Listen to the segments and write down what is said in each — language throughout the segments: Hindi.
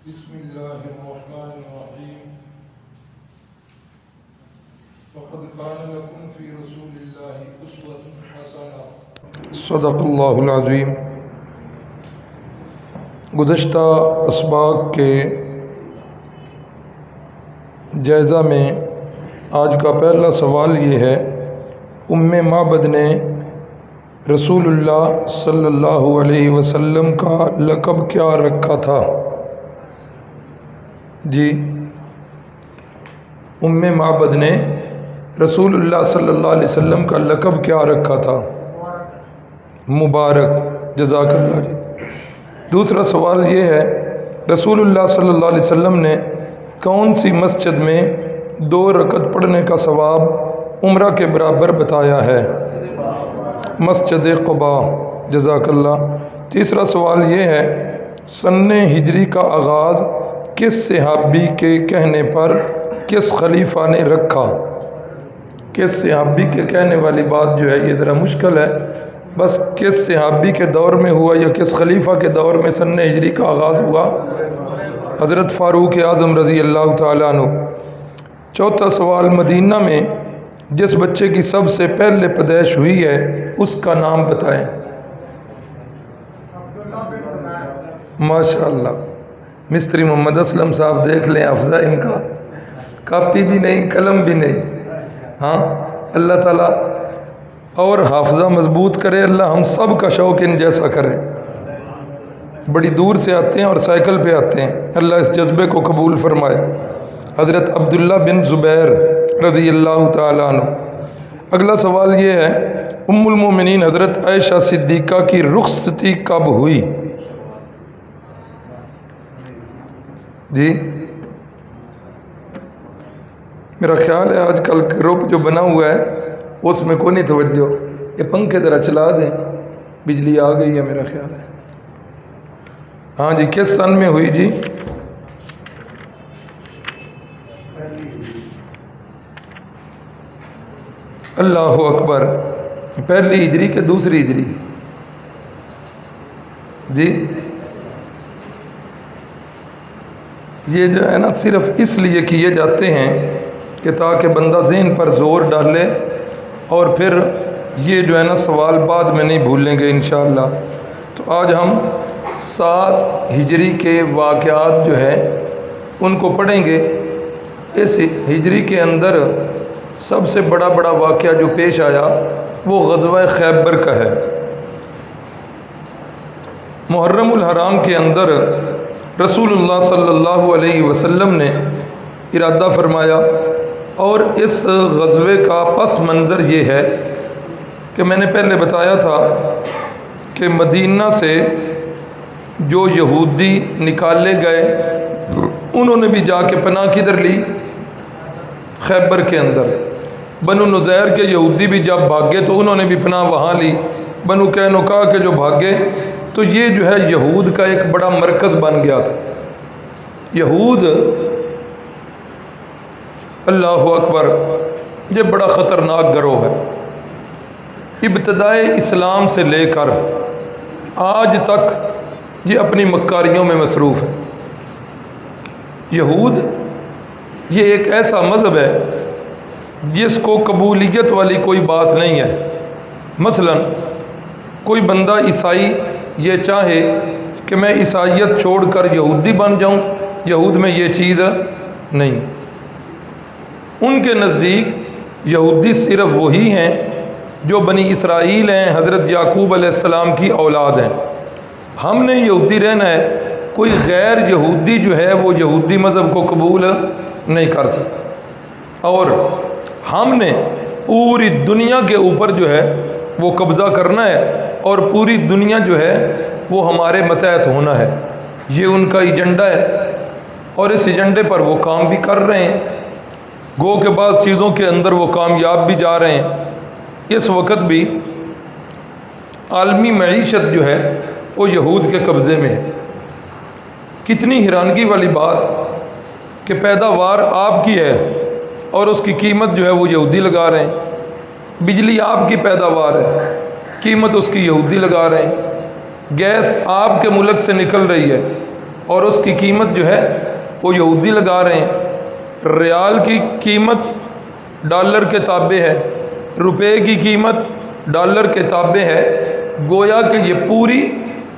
बिस्मिल्लाहिर्रहमानिर्रहीम। फ़क़द कान लकुम फ़ी रसूलिल्लाहि उस्वतुन हसना। सदक़ल्लाहुल अज़ीम। गुज़श्ता असबाक़ के जायज़ा में आज का पहला सवाल ये है, उम्मे माबद ने रसूलुल्लाह सल्लल्लाहु अलैहि वसल्लम का लक़ब क्या रखा था? जी, उम्मे माबद ने रसूलुल्लाह सल्लल्लाहु अलैहि वसल्लम का लक़ब क्या रखा था? मुबारक, जज़ाकल्लाह जी। दूसरा सवाल ये है, रसूलुल्लाह सल्लल्लाहु अलैहि वसल्लम ने कौन सी मस्जिद में 2 रकअत पढ़ने का सवाब उम्रा के बराबर बताया है? मस्जिद क़ुबा, जज़ाकल्लाह। तीसरा सवाल ये है, सन्ने हिजरी का आगाज़ किस सहाबी के कहने पर किस खलीफा ने रखा? किस सहाबी के कहने वाली बात जो है ये ज़रा मुश्किल है, बस किस सहाबी के दौर में हुआ या किस खलीफा के दौर में सन्ने हिजरी का आगाज़ हुआ? हज़रत फ़ारूक आज़म रज़ी अल्लाह ताला अन्हु। चौथा सवाल, मदीना में जिस बच्चे की सबसे पहले पैदाइश हुई है उसका नाम बताएं। माशाअल्लाह, मिस्त्री मोहम्मद असलम साहब, देख लें अफ़ज़ा इनका, कापी भी नहीं कलम भी नहीं। हाँ, अल्लाह ताला और हाफ़ज़ा मज़बूत करे, अल्लाह हम सब का शौक़ इन जैसा करे। बड़ी दूर से आते हैं और साइकिल पे आते हैं, अल्लाह इस जज्बे को कबूल फरमाए। हज़रत अब्दुल्ला बिन ज़ुबैर रज़ी अल्लाह ताला अन्हु। अगला सवाल ये है, उम्मुल मोमिनीन हज़रत आयशा सिद्दीक़ा की रुख़सती कब हुई? जी, मेरा ख्याल है आजकल ग्रुप जो बना हुआ है उसमें कोई नहीं तवज्जो। ये पंखे ज़रा चला दें, बिजली आ गई है मेरा ख्याल है। हाँ जी, किस सन में हुई जी? अल्लाहु अकबर। पहली हिजरी के दूसरी हिजरी? जी, ये जो है ना सिर्फ इसलिए किए जाते हैं कि ताकि बंदा ज़हन पर ज़ोर डाले और फिर ये जो है ना सवाल बाद में नहीं भूलेंगे इंशाअल्लाह। तो आज हम 7 हिजरी के वाक़यात जो है उनको पढ़ेंगे। इस हिजरी के अंदर सबसे बड़ा वाक़या जो पेश आया वो ग़ज़वा खैबर का है। मुहर्रमुल हराम के अंदर रसूलुल्लाह सल्लल्लाहु अलैहि वसल्लम ने इरादा फरमाया, और इस ग़ज़वे का पस मंज़र ये है कि मैंने पहले बताया था कि मदीना से जो यहूदी निकाले गए उन्होंने भी जाके पनाह किधर ली? खैबर के अंदर। बनु नुज़ैर के यहूदी भी जब भागे तो उन्होंने भी पनाह वहाँ ली। बनु कैनुका के जो भागे तो ये जो है यहूद का एक बड़ा मरकज़ बन गया था। यहूद, अल्लाहु अकबर, ये बड़ा ख़तरनाक गिरोह है। इब्तिदाए इस्लाम से लेकर आज तक ये अपनी मक्कारियों में मसरूफ़ है। यहूद ये एक ऐसा मज़हब है जिसको कबूलियत वाली कोई बात नहीं है। मसलन कोई बंदा ईसाई ये चाहे कि मैं ईसाइयत छोड़कर यहूदी बन जाऊं, यहूद में ये चीज़ नहीं है। उनके नज़दीक यहूदी सिर्फ वही हैं जो बनी इसराइल हैं, हज़रत याकूब अलैहिस्सलाम की औलाद हैं। हमने यहूदी रहना है, कोई गैर यहूदी जो है वो यहूदी मज़हब को कबूल नहीं कर सकता, और हमने पूरी दुनिया के ऊपर जो है वो कब्ज़ा करना है और पूरी दुनिया जो है वो हमारे मतहत होना है। ये उनका एजेंडा है और इस एजेंडे पर वो काम भी कर रहे हैं। गो के बाद चीज़ों के अंदर वो कामयाब भी जा रहे हैं। इस वक्त भी आलमी मईशत जो है वो यहूद के कब्ज़े में है। कितनी हैरानगी वाली बात कि पैदावार आपकी है और उसकी कीमत जो है वो यहूदी लगा रहे हैं। बिजली आपकी पैदावार है, कीमत उसकी यहूदी लगा रहे हैं। गैस आपके मुल्क से निकल रही है और उसकी कीमत जो है वो यहूदी लगा रहे हैं। रियाल की कीमत डॉलर के ताबे है, रुपए की कीमत डॉलर के ताबे है। गोया कि ये पूरी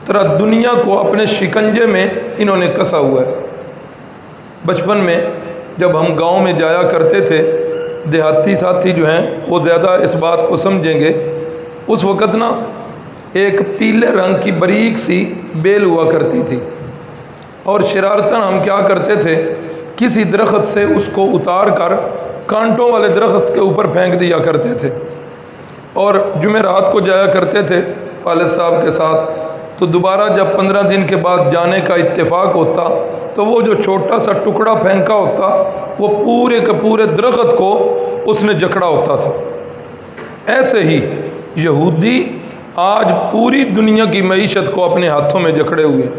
तरह दुनिया को अपने शिकंजे में इन्होंने कसा हुआ है। बचपन में जब हम गांव में जाया करते थे, देहाती साथी जो हैं वो ज़्यादा इस बात को समझेंगे। उस वक़्त ना एक पीले रंग की बारीक सी बेल हुआ करती थी और शरारतन हम क्या करते थे, किसी दरख्त से उसको उतार कर कांटों वाले दरख्त के ऊपर फेंक दिया करते थे। और जुमेरात को जाया करते थे वालिद साहब के साथ, तो दोबारा जब 15 दिन के बाद जाने का इत्तेफाक होता तो वो जो छोटा सा टुकड़ा फेंका होता वो पूरे के पूरे दरख्त को उसने जकड़ा होता था। ऐसे ही यहूदी आज पूरी दुनिया की मईशत को अपने हाथों में जकड़े हुए।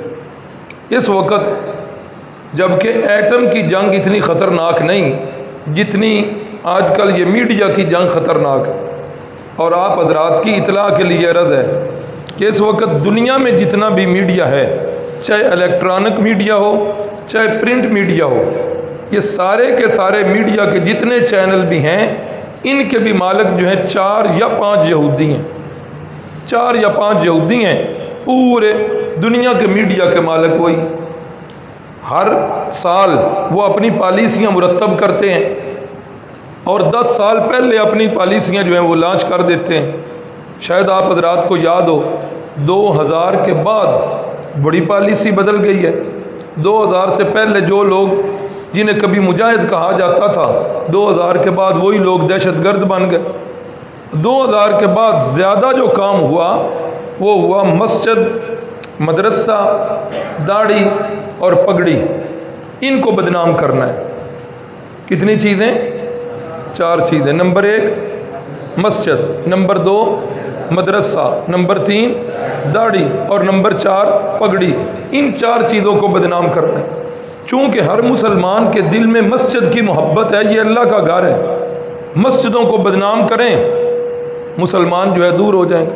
इस वक्त जबकि एटम की जंग इतनी ख़तरनाक नहीं जितनी आजकल ये मीडिया की जंग ख़तरनाक है। और आप हजरात की इतला के लिए अर्ज़ है कि इस वक्त दुनिया में जितना भी मीडिया है, चाहे इलेक्ट्रॉनिक मीडिया हो चाहे प्रिंट मीडिया हो, ये सारे के सारे मीडिया के जितने चैनल भी हैं इनके भी मालिक जो हैं 4 या 5 यहूदी हैं। 4 या 5 यहूदी हैं, पूरे दुनिया के मीडिया के मालिक वही। हर साल वो अपनी पॉलिसियाँ मुरतब करते हैं और 10 साल पहले अपनी पॉलिसियाँ जो हैं वो लॉन्च कर देते हैं। शायद आप हजरात को याद हो 2000 के बाद बड़ी पॉलिसी बदल गई है। 2000 से पहले जो लोग जिन्हें कभी मुजाहिद कहा जाता था, 2000 के बाद वही लोग दहशतगर्द बन गए। 2000 के बाद ज़्यादा जो काम हुआ वो हुआ मस्जिद, मदरसा, दाढ़ी और पगड़ी, इनको बदनाम करना है। कितनी चीज़ें? 4 चीज़ें। नंबर 1 मस्जिद, नंबर 2 मदरसा, नंबर 3 दाढ़ी और नंबर 4 पगड़ी। इन 4 चीज़ों को बदनाम करना है। चूँकि हर मुसलमान के दिल में मस्जिद की मोहब्बत है, ये अल्लाह का घर है। मस्जिदों को बदनाम करें, मुसलमान जो है दूर हो जाएंगे,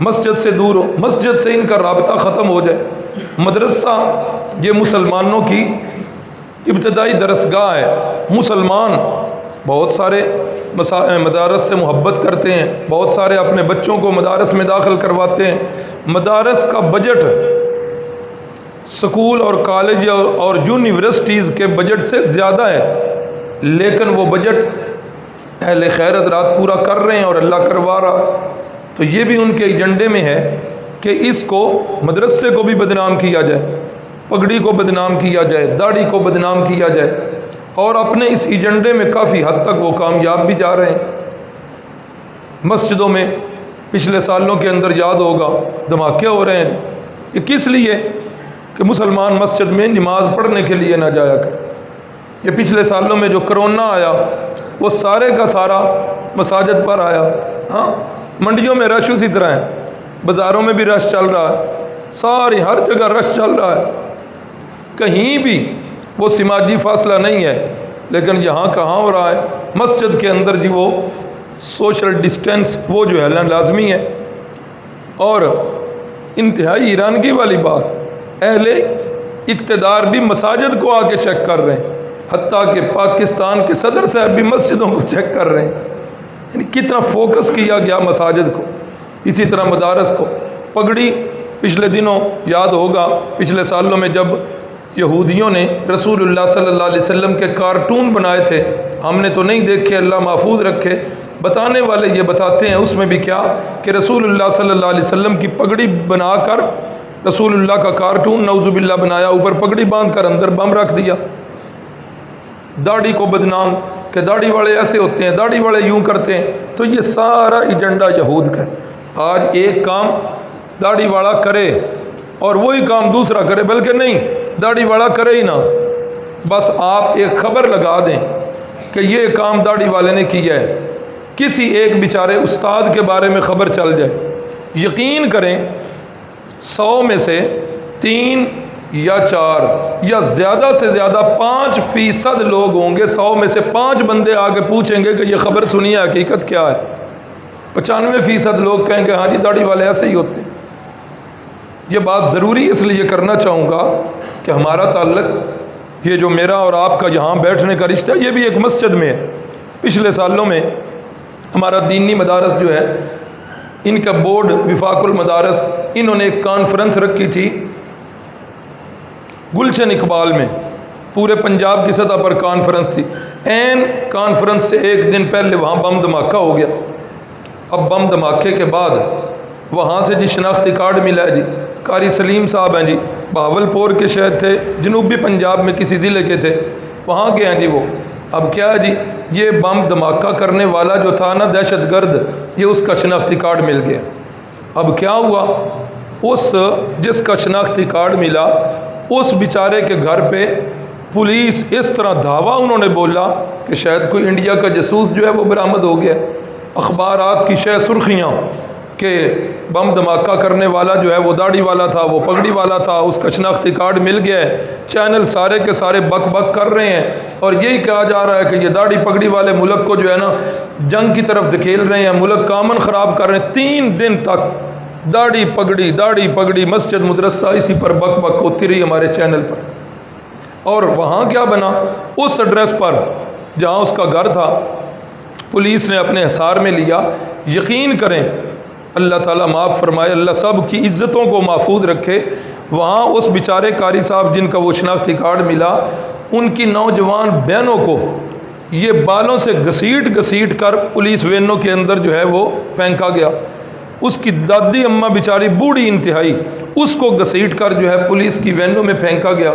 मस्जिद से दूर हो, मस्जिद से इनका राबता ख़त्म हो जाए। मदरसा ये मुसलमानों की इब्तदाई दरसगाह है। मुसलमान बहुत सारे मदारस से मोहब्बत करते हैं, बहुत सारे अपने बच्चों को मदारस में दाखिल करवाते हैं। मदारस का बजट स्कूल और कॉलेज और यूनिवर्सिटीज़ के बजट से ज़्यादा है, लेकिन वो बजट अहले खैर हज़रात पूरा कर रहे हैं और अल्लाह करवा रहा। तो ये भी उनके एजेंडे में है कि इसको मदरसे को भी बदनाम किया जाए, पगड़ी को बदनाम किया जाए, दाढ़ी को बदनाम किया जाए। और अपने इस एजेंडे में काफ़ी हद तक वो कामयाब भी जा रहे हैं। मस्जिदों में पिछले सालों के अंदर याद होगा धमाके हो रहे हैं। ये किस लिए? कि मुसलमान मस्जिद में नमाज पढ़ने के लिए ना जाया करें। ये पिछले सालों में जो कोरोना आया वो सारे का सारा मसाजिद पर आया। हाँ, मंडियों में रश उसी तरह है, बाज़ारों में भी रश चल रहा है, सारी हर जगह रश चल रहा है। कहीं भी वो समाजी फासला नहीं है। लेकिन यहाँ कहाँ हो रहा है? मस्जिद के अंदर जी वो सोशल डिस्टेंस वो जो है लाजमी है। और इंतहाई हैरानगी वाली बात, अहले इक़्तिदार भी मसाजिद को आके चेक कर रहे हैं, हत्ता कि पाकिस्तान के सदर साहब भी मस्जिदों को चेक कर रहे हैं। यानी कितना फोकस किया गया मसाजिद को। इसी तरह मदारस को। पगड़ी, पिछले दिनों याद होगा पिछले सालों में जब यहूदियों ने रसूलुल्लाह सल्लल्लाहु अलैहि वसल्लम के कार्टून बनाए थे, हमने तो नहीं देखे, अल्लाह महफूज रखे। बताने वाले ये बताते हैं उसमें भी क्या कि रसूलुल्लाह सल्लल्लाहु अलैहि वसल्लम की पगड़ी बनाकर रसूलुल्लाह का कार्टून नौजुबिल्लाह बनाया, ऊपर पगड़ी बांधकर अंदर बम रख दिया। दाढ़ी को बदनाम कि दाढ़ी वाले ऐसे होते हैं, दाढ़ी वाले यूं करते हैं। तो ये सारा एजेंडा यहूद का है। आज एक काम दाढ़ी वाला करे और वही काम दूसरा करे, बल्कि नहीं, दाढ़ी वाला करे ही ना, बस आप एक खबर लगा दें कि ये काम दाढ़ी वाले ने किया है, किसी एक बेचारे उस्ताद के बारे में ख़बर चल जाए, यकीन करें 100 में से 3 या 4 या ज़्यादा से ज़्यादा 5% लोग होंगे, 100 में से 5 बंदे आके पूछेंगे कि ये ख़बर सुनिए हकीकत क्या है। 95% लोग कहेंगे हाँ जी दाढ़ी वाले ऐसे ही होते हैं। ये बात ज़रूरी इसलिए करना चाहूँगा कि हमारा ताल्लुक़, ये जो मेरा और आपका यहाँ बैठने का रिश्ता, ये भी एक मस्जिद में है। पिछले सालों में हमारा दीनी मदारस जो है, इनका बोर्ड विफाकुल मदारस, इन्होंने एक कॉन्फ्रेंस रखी थी गुलशन इकबाल में, पूरे पंजाब की सतह पर कॉन्फ्रेंस थी। एन कॉन्फ्रेंस से एक दिन पहले वहाँ बम धमाका हो गया। अब बम धमाके के बाद वहाँ से जी शनाख्ती कार्ड मिला है जी, कारी सलीम साहब हैं जी, बहावलपुर के शायद थे, जनूबी पंजाब में किसी ज़िले के थे, वहाँ के हैं जी वो। अब क्या है जी, ये बम धमाका करने वाला जो था ना दहशतगर्द, ये उसका शनाख्ती कार्ड मिल गया। अब क्या हुआ, उस जिसका शनाख्ती कार्ड मिला उस बेचारे के घर पे पुलिस इस तरह धावा उन्होंने बोला कि शायद कोई इंडिया का जासूस जो है वो बरामद हो गया। अखबारात की शय सुर्खियाँ कि बम धमाका करने वाला जो है वो दाढ़ी वाला था, वो पगड़ी वाला था, उसका शनाख्ती कार्ड मिल गया है। चैनल सारे के सारे बक बक कर रहे हैं और यही कहा जा रहा है कि ये दाढ़ी पगड़ी वाले मुल्क को जो है ना जंग की तरफ धकेल रहे हैं, मुल्क का अमन ख़राब कर रहे हैं। 3 दिन तक दाढ़ी पगड़ी मस्जिद मदरसा इसी पर बक बक होती रही हमारे चैनल पर। और वहाँ क्या बना, उस एड्रेस पर जहाँ उसका घर था पुलिस ने अपने हिसार में लिया। यकीन करें, अल्लाह ताला माफ़ फरमाए, अल्लाह सब की इज़्ज़तों को महफूज रखे। वहाँ उस बेचारे कारी साहब जिनका वो शनाख्ती कार्ड मिला, उनकी नौजवान बहनों को ये बालों से घसीट कर पुलिस वैनों के अंदर जो है वो फेंका गया। उसकी दादी अम्मा बेचारी बूढ़ी इंतहाई, उसको घसीट कर जो है पुलिस की वैनों में फेंका गया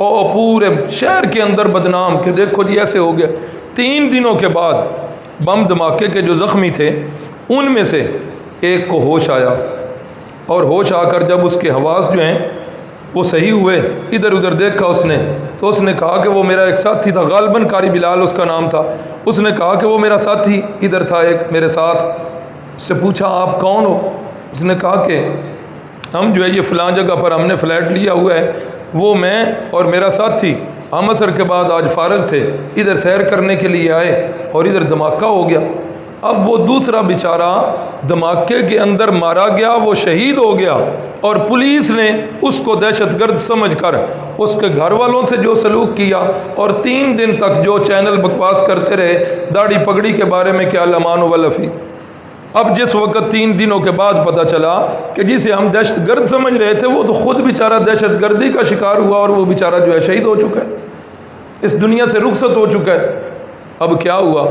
और पूरे शहर के अंदर बदनाम कि देखो जी ऐसे हो गया। 3 दिनों के बाद बम धमाके के जो ज़ख्मी थे उनमें से एक को होश आया और होश आकर जब उसके हवास जो हैं वो सही हुए, इधर उधर देखा उसने, तो उसने कहा कि वो मेरा एक साथी था, गालबन कारी बिलाल उसका नाम था। उसने कहा कि वो मेरा साथी इधर था एक मेरे साथ। उससे पूछा आप कौन हो? उसने कहा कि हम जो है ये फ़लाँ जगह पर हमने फ्लैट लिया हुआ है, वो मैं और मेरा साथी हम असर के बाद आज फारग थे, इधर सैर करने के लिए आए और इधर धमाका हो गया। अब वो दूसरा बेचारा धमाके के अंदर मारा गया, वो शहीद हो गया और पुलिस ने उसको दहशतगर्द समझकर उसके घर वालों से जो सलूक किया और 3 दिन तक जो चैनल बकवास करते रहे दाढ़ी पगड़ी के बारे में क्या लमान वलफ़ी। अब जिस वक्त 3 दिनों के बाद पता चला कि जिसे हम दहशतगर्द समझ रहे थे वो तो ख़ुद बेचारा दहशतगर्दी का शिकार हुआ और वो बेचारा जो है शहीद हो चुका है, इस दुनिया से रुखसत हो चुका है। अब क्या हुआ,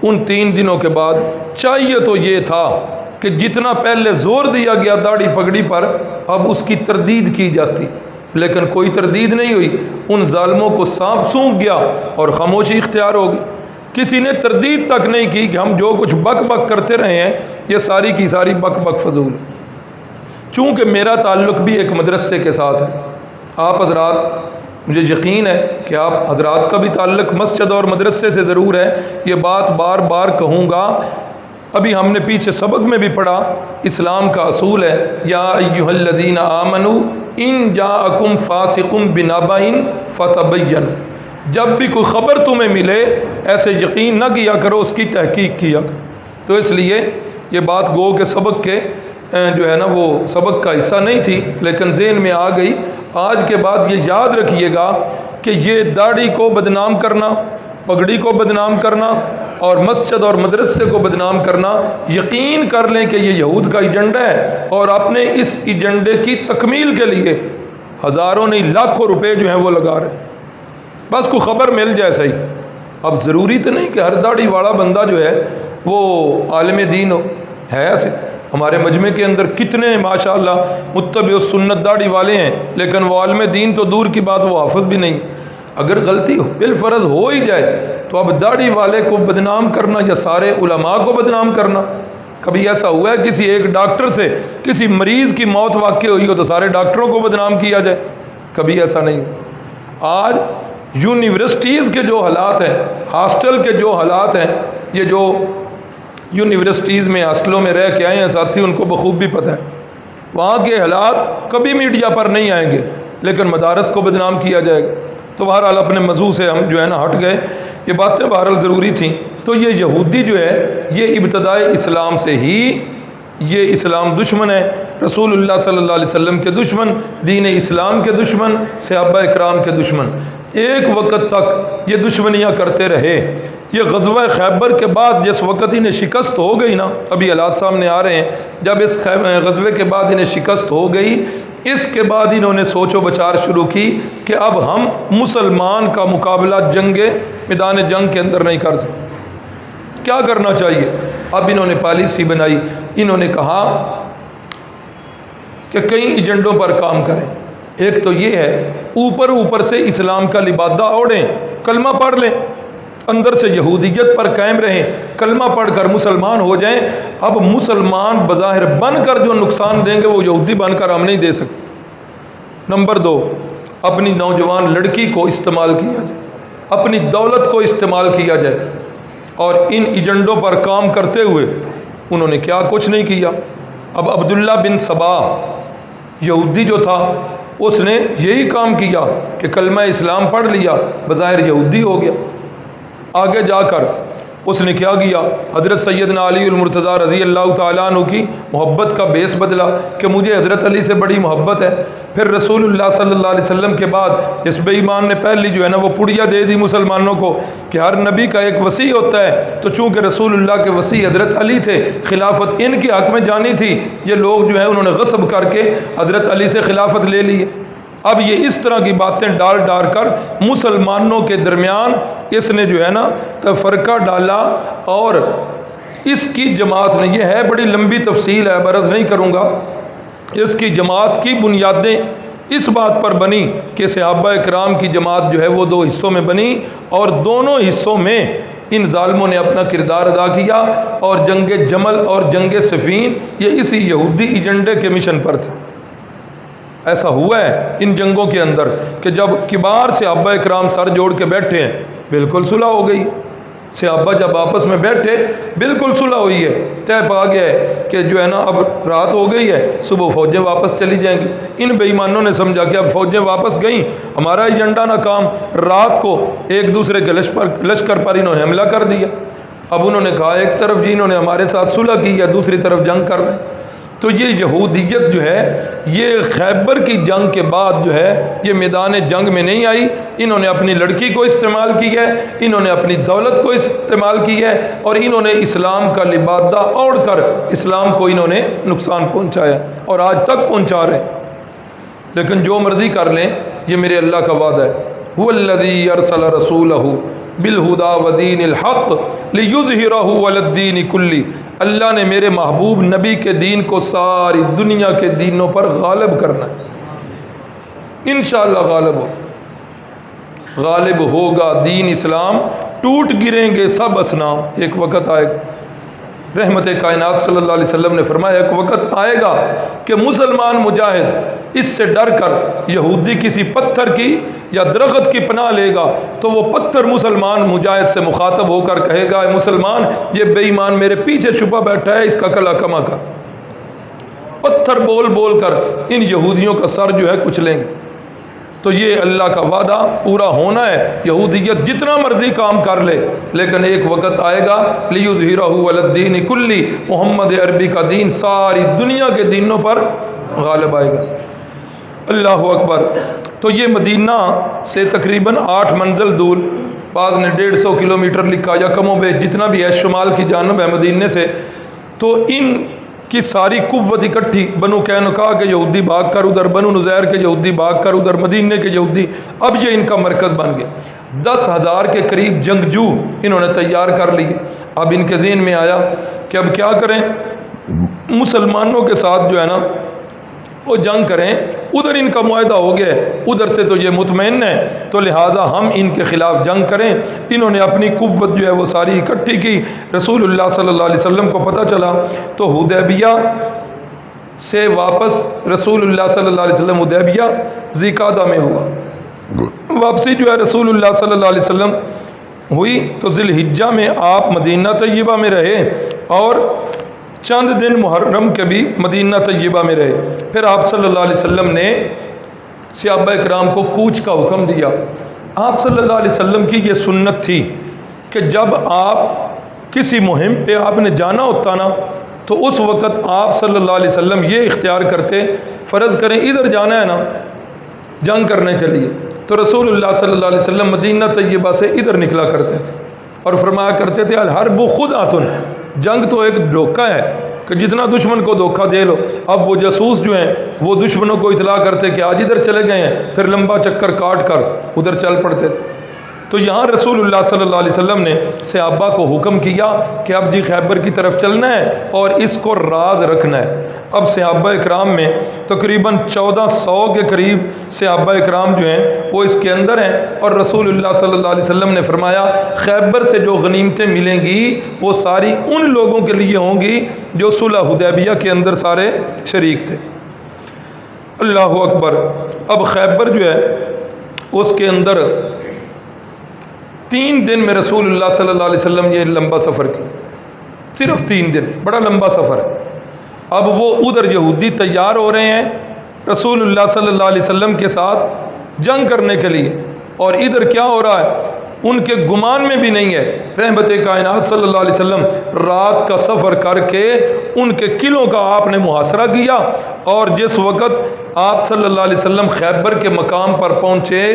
उन 3 दिनों के बाद चाहिए तो ये था कि जितना पहले ज़ोर दिया गया दाढ़ी पगड़ी पर अब उसकी तरदीद की जाती, लेकिन कोई तरदीद नहीं हुई। उन जालिमों को सांप सूंघ गया और खामोशी इख्तियार हो गई। किसी ने तरदीद तक नहीं की कि हम जो कुछ बक बक करते रहे हैं ये सारी की सारी बक बक फजूल है। चूँकि मेरा ताल्लुक़ भी एक मदरसे के साथ है, आप हज़रात, मुझे यकीन है कि आप हज़रात का भी ताल्लुक़ मस्जिद और मदरसे से ज़रूर है। ये बात बार बार कहूँगा। अभी हमने पीछे सबक में भी पढ़ा, इस्लाम का असूल है या अय्युहल्लज़ीना आमनू इन जाअकुम फासिकुम बिनबाइन फतबय्यन। जब भी कोई ख़बर तुम्हें मिले ऐसे यकीन न किया करो, उसकी तहकीक किया करो। तो इसलिए ये बात गो के सबक के जो है ना वो सबक का हिस्सा नहीं थी, लेकिन ज़हन में आ गई। आज के बाद ये याद रखिएगा कि ये दाढ़ी को बदनाम करना, पगड़ी को बदनाम करना और मस्जिद और मदरसे को बदनाम करना, यकीन कर लें कि ये यहूद का एजेंडा है और अपने इस एजेंडे की तकमील के लिए हज़ारों नहीं लाखों रुपए जो हैं वो लगा रहे हैं, बस को ख़बर मिल जाए सही। अब ज़रूरी तो नहीं कि हर दाढ़ी वाला बंदा जो है वो आलिम दीन हो, है ऐसे हमारे मजमे के अंदर कितने माशाअल्लाह मुत्तबे सुन्नत दाढ़ी वाले हैं, लेकिन वो आलिम दीन तो दूर की बात, वो हाफिज़ भी नहीं। अगर गलती बिलफर्ज हो ही जाए तो अब दाढ़ी वाले को बदनाम करना या सारे उलमा को बदनाम करना, कभी ऐसा हुआ है किसी एक डॉक्टर से किसी मरीज़ की मौत वाक़ई हुई हो तो सारे डॉक्टरों को बदनाम किया जाए? कभी ऐसा नहीं। आज यूनिवर्सिटीज़ के जो हालात हैं, हॉस्टल के जो हालात हैं, ये जो यूनिवर्सिटीज़ में हॉस्टलों में रह के आए हैं साथी, उनको बखूबी पता है वहाँ के हालात कभी मीडिया पर नहीं आएंगे, लेकिन मदारस को बदनाम किया जाएगा। तो बहरहाल अपने मौजू से हम जो है ना हट गए, ये बातें बहरहाल ज़रूरी थी। तो ये यहूदी जो है ये इब्तदाई इस्लाम से ही ये इस्लाम दुश्मन है, रसूलुल्लाह सल्लल्लाहु अलैहि वसल्लम के दुश्मन, दीन इस्लाम के दुश्मन, सहाबा इकराम के दुश्मन, एक वक्त तक ये दुश्मनियाँ करते रहे। ये ग़ज़वा खैबर के बाद जिस वक्त इन्हें शिकस्त हो गई ना, अभी हालात सामने आ रहे हैं, जब इस ग़ज़वे के बाद इन्हें शिकस्त हो गई, इसके बाद इन्होंने सोचो बचार शुरू की कि अब हम मुसलमान का मुकाबला मैदान जंग के अंदर नहीं कर सकते, क्या करना चाहिए। अब इन्होंने पॉलिसी बनाई, इन्होंने कहा कि कई एजेंडों पर काम करें। एक तो ये है ऊपर से इस्लाम का लिबादा ओढ़ें, कलमा पढ़ लें, अंदर से यहूदियत पर कायम रहें, कलमा पढ़कर मुसलमान हो जाएं। अब मुसलमान बज़ाहिर बनकर जो नुकसान देंगे वो यहूदी बनकर हम नहीं दे सकते। नंबर 2, अपनी नौजवान लड़की को इस्तेमाल किया जाए, अपनी दौलत को इस्तेमाल किया जाए। और इन एजेंडों पर काम करते हुए उन्होंने क्या कुछ नहीं किया। अब अब्दुल्ला बिन सबा यहूदी जो था, उसने यही काम किया कि कलमा इस्लाम पढ़ लिया, बज़ाहिर यहूदी हो गया। आगे जाकर उसने क्या किया, हज़रत सैयदना अली मुर्तज़ा रज़ी अल्लाह तआला अन्हु की मोहब्बत का बेस बदला कि मुझे हज़रत अली से बड़ी मोहब्बत है। फिर रसूलुल्लाह सल्लल्लाहु अलैहि वसल्लम के बाद इस बेईमान ने पहली जो है ना वो पुड़िया दे दी मुसलमानों को कि हर नबी का एक वसी होता है, तो चूँकि रसूलुल्लाह के वसी हज़रत अली थे, खिलाफत इनके हक़ में जानी थी, ये लोग जो है उन्होंने गस्ब करके हज़रत अली से खिलाफत ले ली। अब ये इस तरह की बातें डाल कर मुसलमानों के दरमियान इसने जो है ना तफरका डाला। और इसकी जमात ने, यह है बड़ी लंबी तफसील है, बरस नहीं करूँगा, इसकी जमात की बुनियादें इस बात पर बनी कि सहाबा इकराम की जमात जो है वो 2 हिस्सों में बनी और दोनों हिस्सों में इन जालिमों ने अपना किरदार अदा किया। और जंग जमल और जंग सफ़ीन ये इसी यहूदी एजेंडे के मिशन पर थे। ऐसा हुआ है इन जंगों के अंदर कि जब किबार सहाबा इकराम सर जोड़ के बैठे हैं, बिल्कुल सुलह हो गई। सहाबा जब आपस में बैठे बिल्कुल सुलह हुई है, तय पा गया है कि जो है ना अब रात हो गई है, सुबह फ़ौजें वापस चली जाएंगी। इन बेईमानों ने समझा कि अब फ़ौजें वापस गईं, हमारा एजेंडा नाकाम। रात को एक दूसरे के लश्कर पर इन्होंने हमला कर दिया। अब उन्होंने कहा एक तरफ जी इन्होंने हमारे साथ सुलह की है, दूसरी तरफ जंग कर रहे हैं। तो ये यहूदियत जो है ये खैबर की जंग के बाद जो है ये मैदान जंग में नहीं आई। इन्होंने अपनी लड़की को इस्तेमाल किया है, इन्होंने अपनी दौलत को इस्तेमाल किया है और इन्होंने इस्लाम का लिबादा ओढ़ कर इस्लाम को इन्होंने नुकसान पहुंचाया और आज तक पहुंचा रहे। लेकिन जो मर्ज़ी कर लें, ये मेरे अल्लाह का वादा है, हुवल्लज़ी अरसल रसूलहु बिलहुदा वदीनिल हक़ लियुज़हिरहु अलद्दीन कुल्ली। अल्लाह ने मेरे महबूब नबी के दीन को सारी दुनिया के दीनों पर गालिब करना है। इंशाअल्लाह गालिब होगा दीन इस्लाम, टूट गिरेंगे सब असनाम। एक वक़्त आएगा, रहमत कायनात सल्लल्लाहु अलैहि वसल्लम ने फरमाया एक वक़्त आएगा कि मुसलमान मुजाहिद इससे डर कर यहूदी किसी पत्थर की या दरख्त की पनाह लेगा तो वो पत्थर मुसलमान मुजाहिद से मुखातब होकर कहेगा, मुसलमान ये बेईमान मेरे पीछे छुपा बैठा है, इसका कला कमा कर। पत्थर बोल बोल कर इन यहूदियों का सर जो है कुचलेंगे। तो ये अल्लाह का वादा पूरा होना है। यहूदियत जितना मर्जी काम कर ले, लेकिन एक वक़्त आएगा लियुज़हिरहु अलद्दीन कुल्ली, मोहम्मद अरबी का दीन सारी दुनिया के दीनों पर गालिब आएगा। अल्लाहु अकबर। तो ये मदीना से तकरीबन 8 मंजिल दूर, बाद ने 150 किलोमीटर लिखा या कमो बेश जितना भी है, शुमाल की जानब है मदीने से। तो इन की सारी कुव्वत इकट्ठी, बनु कैनुका के यहूदी भाग कर उधर, बनु नुज़ैर के यहूदी भाग कर उधर, मदीने के यहूदी, अब ये इनका मरकज़ बन गया। 10,000 के करीब जंगजू इन्होंने तैयार कर लिए। अब इनके ज़हन में आया कि अब क्या करें, मुसलमानों के साथ जो है ना वो जंग करें। उधर इनका मुआहदा हो गया, उधर से तो ये मुतमईन है, तो लिहाजा हम इनके ख़िलाफ़ जंग करें। इन्होंने अपनी कुव्वत जो है वो सारी इकट्ठी की। रसूलुल्लाह सल्लल्लाहु अलैहि वसल्लम को पता चला तो हुदैबिया से वापस रसूलुल्लाह सल्लल्लाहु अलैहि वसल्लम हुदैबिया ज़िकादा में हुआ। वापसी जो है रसूलुल्लाह सल्लल्लाहु अलैहि वसल्लम हुई तो ज़िलहिज्जा में आप मदीना तय्यबा में रहे और चंद दिन मुहर्रम के भी मदीना तय्यबा में रहे। फिर आप सल्लल्लाहु अलैहि वसल्लम ने सहाबा इकराम को कूच का हुक्म दिया। आप सल्लल्लाहु अलैहि वसल्लम की ये सुन्नत थी कि जब आप किसी मुहिम पे आपने जाना होता ना तो उस वक़्त आप सल्लल्लाहु अलैहि वसल्लम ये इख्तियार करते, फ़र्ज़ करें इधर जाना है ना जंग करने के लिए, तो रसूलुल्लाह सल्लल्लाहु अलैहि वसल्लम मदीना तय्यबा से इधर निकला करते थे और फरमाया करते थे, अल हर्बु खुदातुन, जंग तो एक धोखा है कि जितना दुश्मन को धोखा दे लो। अब वो जासूस जो हैं वो दुश्मनों को इतला करते कि आज इधर चले गए हैं, फिर लंबा चक्कर काट कर उधर चल पड़ते थे। तो यहाँ रसूलुल्लाह सल्लल्लाहु अलैहि वसल्लम ने सहाबा को हुक्म किया कि अब जी खैबर की तरफ चलना है और इसको राज रखना है। अब सहाबा इकराम में तकरीबन 1400 के करीब सहाबा इकराम जो हैं वो इसके अंदर हैं, और रसूलुल्लाह सल्लल्लाहु अलैहि वसल्लम ने फरमाया खैबर से जो गनीमतें मिलेंगी वो सारी उन लोगों के लिए होंगी जो सुलह हुदैबिया के अंदर सारे शरीक थे। अल्लाहु अकबर। अब खैबर जो है उसके अंदर 3 दिन में रसूलुल्लाह सल्लल्लाहु अलैहि वसल्लम ये लंबा सफ़र किया, सिर्फ 3 दिन, बड़ा लंबा सफ़र है। अब वो उधर यहूदी तैयार हो रहे हैं रसूलुल्लाह सल्लल्लाहु अलैहि वसल्लम के साथ जंग करने के लिए, और इधर क्या हो रहा है उनके गुमान में भी नहीं है। रहमत कायनात सल्लल्लाहु अलैहि वसल्लम रात का सफ़र करके उनके किलों का आपने मुहासरा किया, और जिस वक़्त आप सल्लल्लाहु अलैहि वसल्लम खैबर के मकाम पर पहुँचे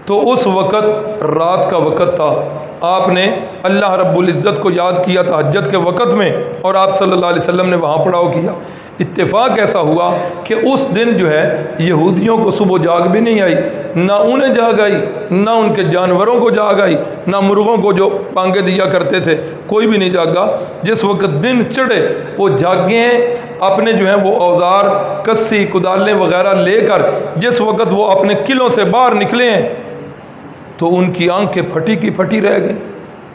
तो उस वक़्त रात का वक़्त था। आपने अल्लाह रब्बुल इज़्ज़त को याद किया तहज्जुद के वक़्त में, और आप सल्लल्लाहु अलैहि वसल्लम ने वहाँ पड़ाव किया। इत्तेफाक ऐसा हुआ कि उस दिन जो है यहूदियों को सुबह जाग भी नहीं आई, ना उन्हें जाग आई, ना उनके जानवरों को जाग आई, ना मुर्गों को जो पांगे दिया करते थे कोई भी नहीं जागा। जिस वक़्त दिन चढ़े वो जागे हैं, अपने जो हैं वो औज़ार कस्सी कुदालें वग़ैरह लेकर जिस वक़्त वो अपने किलों से बाहर निकले हैं तो उनकी आंखें फटी की फटी रह गई।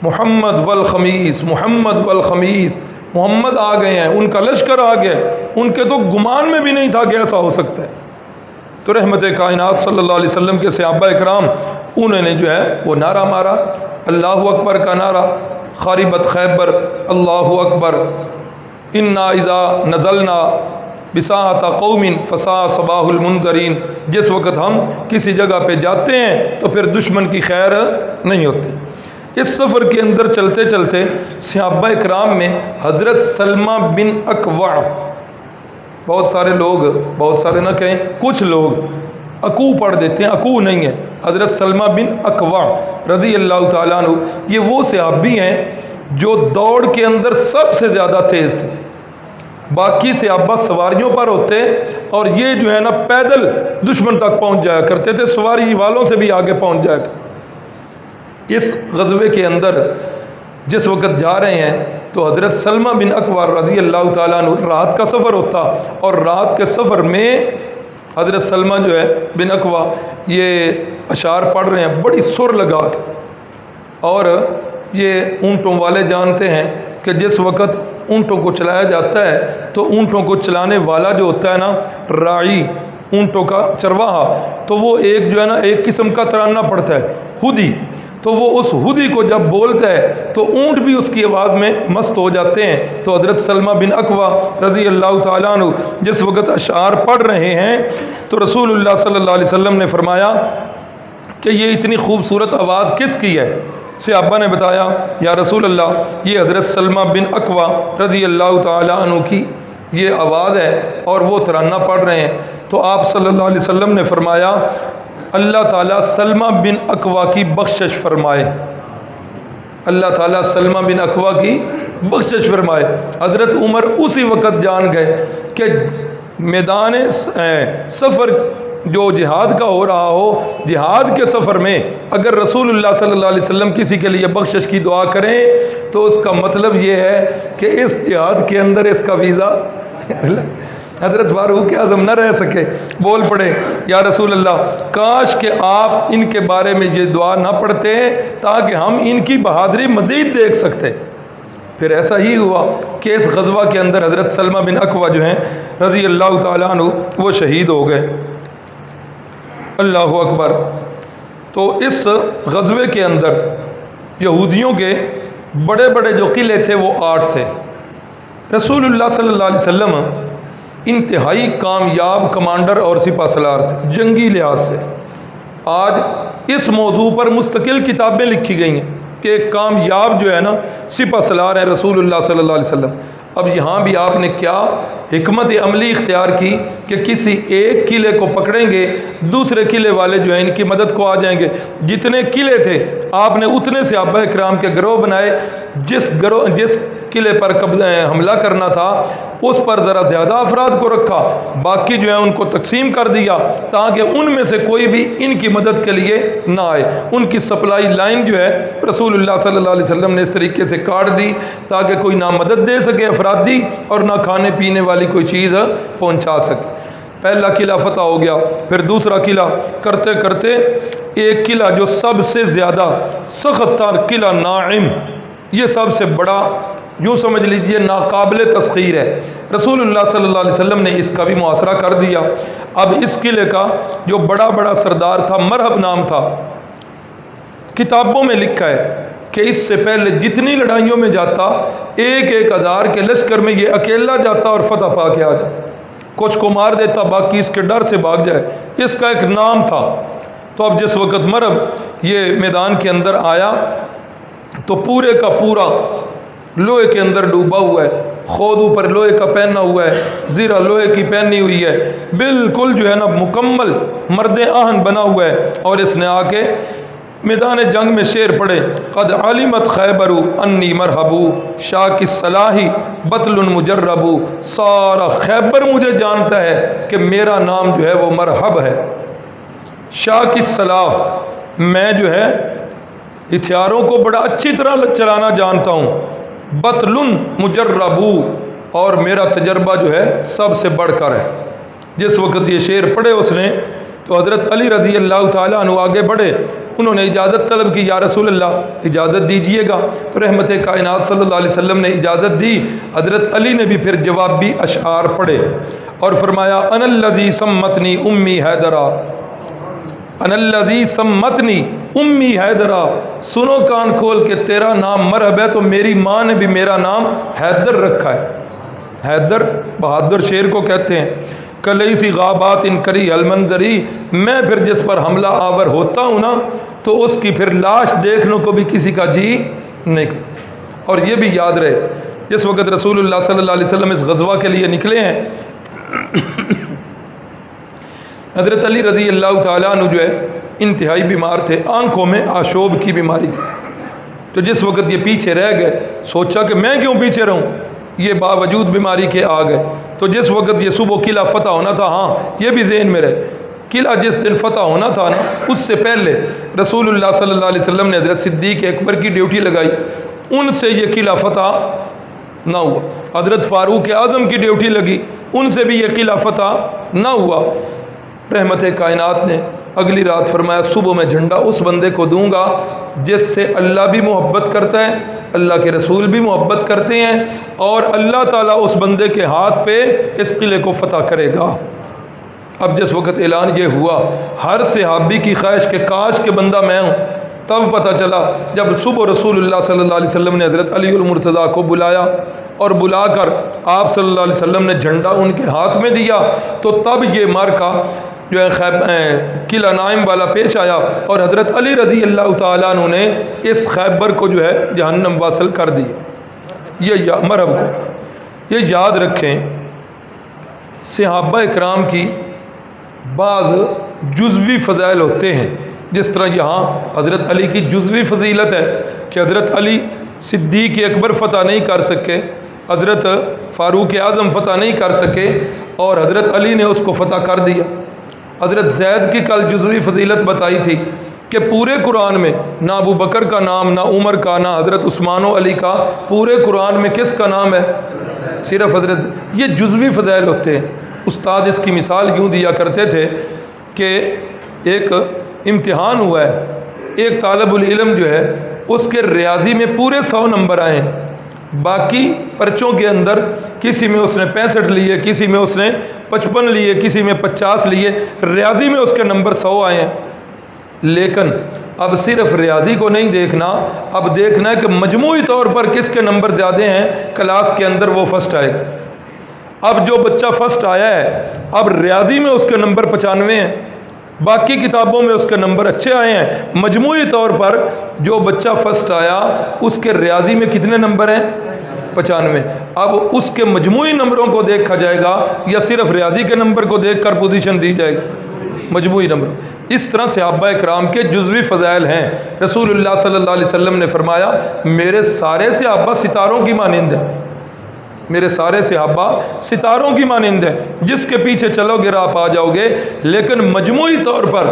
मोहम्मद वल खमीस, मोहम्मद वल खमीस, मोहम्मद आ गए हैं, उनका लश्कर आ गया। उनके तो गुमान में भी नहीं था कि ऐसा हो सकता है। तो रहमत कायनात सल्लल्लाहु अलैहि वसल्लम के सहाबा इकराम उन्होंने जो है वो नारा मारा, अल्लाहु अकबर का नारा, खारिबत खैबर, अल्लाहु अकबर, इन्ना इज़ा नज़लना बिसाता कौमिन फसा सबाहुल मुनज़रीन। जिस वक़्त हम किसी जगह पे जाते हैं तो फिर दुश्मन की खैर नहीं होती। इस सफ़र के अंदर चलते चलते सहाबा इकराम में हज़रत सलमा बिन अकवा, बहुत सारे लोग, बहुत सारे ना कहें, कुछ लोग अकू पढ़ देते हैं, अकू नहीं है, हज़रत सलमा बिन अकवा रज़ी अल्लाह ताला अन्हु, ये वो सहाबी हैं जो दौड़ के अंदर सबसे ज़्यादा तेज़ थे। बाकी सहाबा सवारियों पर होते और ये जो है ना पैदल दुश्मन तक पहुंच जाया करते थे, सवारी वालों से भी आगे पहुंच जाया करते। इस गज़वे के अंदर जिस वक़्त जा रहे हैं तो हज़रत सलमा बिन अकवा रज़ी अल्लाह ताला अन्हु, रात का सफ़र होता और रात के सफ़र में हज़रत सलमा जो है बिन अकवा ये अशार पढ़ रहे हैं बड़ी सुर लगा के। और ये ऊँटों वाले जानते हैं कि जिस वक़्त ऊँटों को चलाया जाता है तो ऊँटों को चलाने वाला जो होता है ना, राई, ऊँटों का चरवाहा, तो वो एक जो है ना एक किस्म का तराना पड़ता है, हुदी। तो वो उस हुदी को जब बोलता है तो ऊँट भी उसकी आवाज़ में मस्त हो जाते हैं। तो हज़रत सलमा बिन अकवा रज़ी अल्लाह ताला अन्हु जिस वक़्त अशार पढ़ रहे हैं तो रसूलुल्लाह सल्लल्लाहु अलैहि वसल्लम ने फरमाया कि ये इतनी खूबसूरत आवाज़ किसकी है। सहाबा ने बताया, या रसूल अल्लाह, ये हज़रत सलमा बिन अकवा रज़ी अल्लाह ताला अन्हु की ये आवाज़ है और वो तराना पढ़ रहे हैं। तो आप सल्लल्लाहु अलैहि वसल्लम ने फरमाया, अल्लाह ताला सलमा बिन अकवा की बख्शिश फरमाए, अल्लाह ताला सलमा बिन अकवा की बख्शिश फरमाए। हज़रत उमर उसी वक़्त जान गए कि मैदान सफ़र जो जिहाद का हो रहा हो, जिहाद के सफ़र में अगर रसूलुल्लाह सल्लल्लाहु अलैहि वसल्लम किसी के लिए बख्शिश की दुआ करें तो उसका मतलब ये है कि इस जिहाद के अंदर इसका वीज़ा हज़रत फारूक आज़म न रह सके, बोल पड़े, या रसूल अल्लाह, काश कि आप इनके बारे में ये दुआ ना पढ़ते ताकि हम इनकी बहादुरी मज़ीद देख सकते। फिर ऐसा ही हुआ कि इस गज़वा के अंदर हज़रत सलमा बिन अकवा जो हैं रज़ी अल्लाह ताला अन्हु वो शहीद हो गए। अल्लाहु अकबर। तो इस गज़वे के अंदर यहूदियों के बड़े बड़े जो किले थे वो 8 थे। रसूलुल्लाह सल्लल्लाहु अलैहि वसल्लम इंतहाई कामयाब कमांडर और सिपाहसलार थे जंगी लिहाज से। आज इस मौजू पर मुस्तकिल किताबें लिखी गई हैं कि एक कामयाब जो है ना सिपाहसलार है रसूलुल्लाह सल्लल्लाहु अलैहि वसल्लम। अब यहाँ भी आपने क्या हिकमत अमली इख्तियार की कि किसी एक किले को पकड़ेंगे, दूसरे किले वाले जो है इनकी मदद को आ जाएंगे। जितने किले थे आपने उतने से सहाबा किराम के गिरोह बनाए। जिस किले पर हमला करना था उस पर ज़रा ज़्यादा अफराद को रखा, बाकी जो है उनको तकसीम कर दिया ताकि उनमें से कोई भी इनकी मदद के लिए ना आए। उनकी सप्लाई लाइन जो है रसूलुल्लाह सल्लल्लाहु अलैहि वसल्लम ने इस तरीके से काट दी ताकि कोई ना मदद दे सके अफरादी और ना खाने पीने वाली कोई चीज़ पहुंचा सके। पहला किला फतह हो गया। फिर दूसरा किला करते करते एक किला जो सबसे ज़्यादा सख्त था, किला नाइम, ये सबसे बड़ा, यूँ समझ लीजिए नाकाबिल तस्खीर है। रसूलुल्लाह सल्लल्लाहु अलैहि वसल्लम ने इसका भी मुआसरा कर दिया। अब इस किले का जो बड़ा सरदार था, मरहब नाम था, किताबों में लिखा है कि इससे पहले जितनी लड़ाइयों में जाता 1,000 के लश्कर में ये अकेला जाता और फतह पा के आ जाता। कुछ को मार देता, बाकी इसके डर से भाग जाए, इसका एक नाम था। तो अब जिस वक़्त मरहब ये मैदान के अंदर आया तो पूरे का पूरा लोहे के अंदर डूबा हुआ है, खोद ऊपर लोहे का पहना हुआ है, ज़ीरा लोहे की पहनी हुई है, बिल्कुल जो है ना मुकम्मल मर्द आहन बना हुआ है। और इसने आके मैदान जंग में शेर पड़े, क़द अलिमत खैबरू अन्नी मरहबू शाह की सलाही बतलुन मुजर्रबू, सारा खैबर मुझे जानता है कि मेरा नाम जो है वो मरहब है। शाह की सलाह, मैं जो है हथियारों को बड़ा अच्छी तरह चलाना जानता हूँ। बतलुन मुजर्रबू, और मेरा तजर्बा जो है सबसे बढ़कर है। जिस वक्त ये शेर पढ़े उसने तो हज़रत अली रज़ी अल्लाह ताला अन्हु आगे बढ़े, उन्होंने इजाज़त तलब की, या रसूल अल्लाह इजाज़त दीजिएगा। तो रहमत कायनात सल्लल्लाहु अलैहि वसल्लम ने इजाज़त दी। हज़रत अली ने भी फिर जवाबी अशआर पढ़े और फरमाया, अनल्लज़ी सम्मतनी उम्मी हैदरा, अनल्लज़ी सम्मतनी उम्मी हैदरा, सुनो कान खोल के, तेरा नाम मरहब है तो मेरी माँ ने भी मेरा नाम हैदर रखा है। हैदर बहादुर शेर को कहते हैं। कलई सी गाबात इन करी अलमंजरी, मैं फिर जिस पर हमला आवर होता हूँ ना तो उसकी फिर लाश देखने को भी किसी का जी नहीं करता। और ये भी याद रहे, जिस वक़्त रसूलुल्लाह सल्लल्लाहु अलैहि वसल्लम इस गज़वा के लिए निकले हैं, हज़रत अली रज़ी अल्लाह ताला अन्हु जो है इंतहाई बीमार थे, आँखों में आशोब की बीमारी थी। तो जिस वक़्त ये पीछे रह गए, सोचा कि मैं क्यों पीछे रहूँ, ये बावजूद बीमारी के आ गए। तो जिस वक़्त ये सुबह किला फतह होना था, हाँ ये भी ज़हन में रहे, किला जिस दिन फतह होना था ना उससे पहले रसूलुल्लाह सल्लल्लाहु अलैहि वसल्लम ने हज़रत सिद्दीक़ अकबर की ड्यूटी लगाई, उनसे ये किला फतह ना हुआ। हज़रत फ़ारूक आज़म की ड्यूटी लगी, उनसे भी ये किला फतह ना हुआ। रहमत कायनात ने अगली रात फरमाया, सुबह मैं झंडा उस बंदे को दूंगा जिससे अल्लाह भी मोहब्बत करता है, अल्लाह के रसूल भी मोहब्बत करते हैं, और अल्लाह ताला उस बंदे के हाथ पे इस किले को फतह करेगा। अब जिस वक़्त ऐलान ये हुआ, हर सहाबी की ख्वाहिश के काश के बंदा मैं हूँ। तब पता चला जब सुबह रसूलुल्लाह सल्लल्लाहु अलैहि वसल्लम ने हज़रत अली उल मुर्तज़ा को बुलाया और बुलाकर आप सल्लल्लाहु अलैहि वसल्लम ने झंडा उनके हाथ में दिया, तो तब ये मार्का जो है किला नाइम वाला पेश आया और हज़रत अली रज़ी अल्लाह ताला अन्हु ने इस खैबर को जो है जहन्नम वासल कर दिया। ये मरहब को ये याद रखें, सहाबा इकराम की बाज़ जुज़वी फ़ज़ाइल होते हैं। जिस तरह यहाँ हज़रत अली की जुज़वी फ़जीलत है कि हज़रत अली सिद्दीक़ अकबर फ़तह नहीं कर सके, हज़रत फ़ारूक आज़म फ़तह नहीं कर सके और हज़रत अली ने उसको फ़तह कर दिया। हज़रत ज़ैद की कल जुज़वी फ़जीलत बताई थी कि पूरे कुरान में ना अबू बकर का नाम, ना उमर का, ना हज़रत उस्मान अली का, पूरे कुरान में किसका नाम है? सिर्फ़ हज़रत। ये जुज़वी फ़ज़ाइल होते हैं। उस्ताद इसकी मिसाल यूँ दिया करते थे कि एक इम्तिहान हुआ है, एक तालिबुल इल्म जो है उसके रियाजी में पूरे 100 नंबर आए हैं, बाकी पर्चों के अंदर किसी में उसने 65 लिए, किसी में उसने 55 लिए, किसी में 50 लिए, रियाजी में उसके नंबर 100 आए हैं। लेकिन अब सिर्फ रियाजी को नहीं देखना, अब देखना है कि मजमूई तौर पर किसके नंबर ज़्यादा हैं, क्लास के अंदर वो फर्स्ट आएगा। अब जो बच्चा फर्स्ट आया है, अब रियाजी में उसके नंबर 95 हैं, बाकी किताबों में उसके नंबर अच्छे आए हैं। मजमूई तौर पर जो बच्चा फर्स्ट आया उसके रियाजी में कितने नंबर हैं? 95। अब उसके मजमूई नंबरों को देखा जाएगा या सिर्फ रियाजी के नंबर को देख कर पोजीशन दी जाएगी? मजमूई नंबर। इस तरह सहाबा कराम के जुज़वी फ़ज़ाइल हैं। रसूलुल्लाह सल्लल्लाहु अलैहि वसल्लम ने फरमाया, मेरे सारे सहाबा सितारों की मानिंद है, मेरे सारे सहाबा सितारों की मानिंद है, जिसके पीछे चलोगे आप आ जाओगे। लेकिन मजमूई तौर पर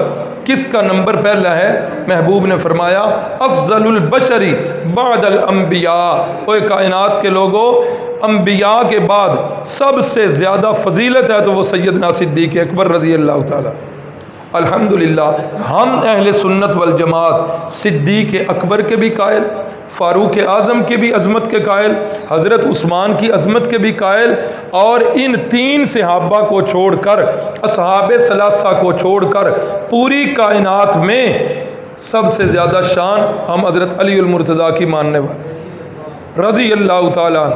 किसका नंबर पहला है? महबूब ने फरमाया, अफजलुल बशरी बादल अंबिया, ओए कायनात के लोगों, अंबिया के बाद सबसे ज़्यादा फजीलत है तो वो सैयदना सिद्दीक़ अकबर रज़ी अल्लाह ताला। अल्हम्दुलिल्लाह हम अहले सुन्नत वल जमात सिद्दीक़ अकबर के भी कायल, फ़ारूक आज़म की भी अज़मत के कायल, हज़रत उस्मान की अज़मत के भी कायल, और इन तीन सहाबा को छोड़कर, असहाबे सलासा को छोड़कर पूरी कायनात में सबसे ज़्यादा शान हम हज़रत अली अल मुर्तज़ा की मानने वाले रज़ी अल्लाह ताला,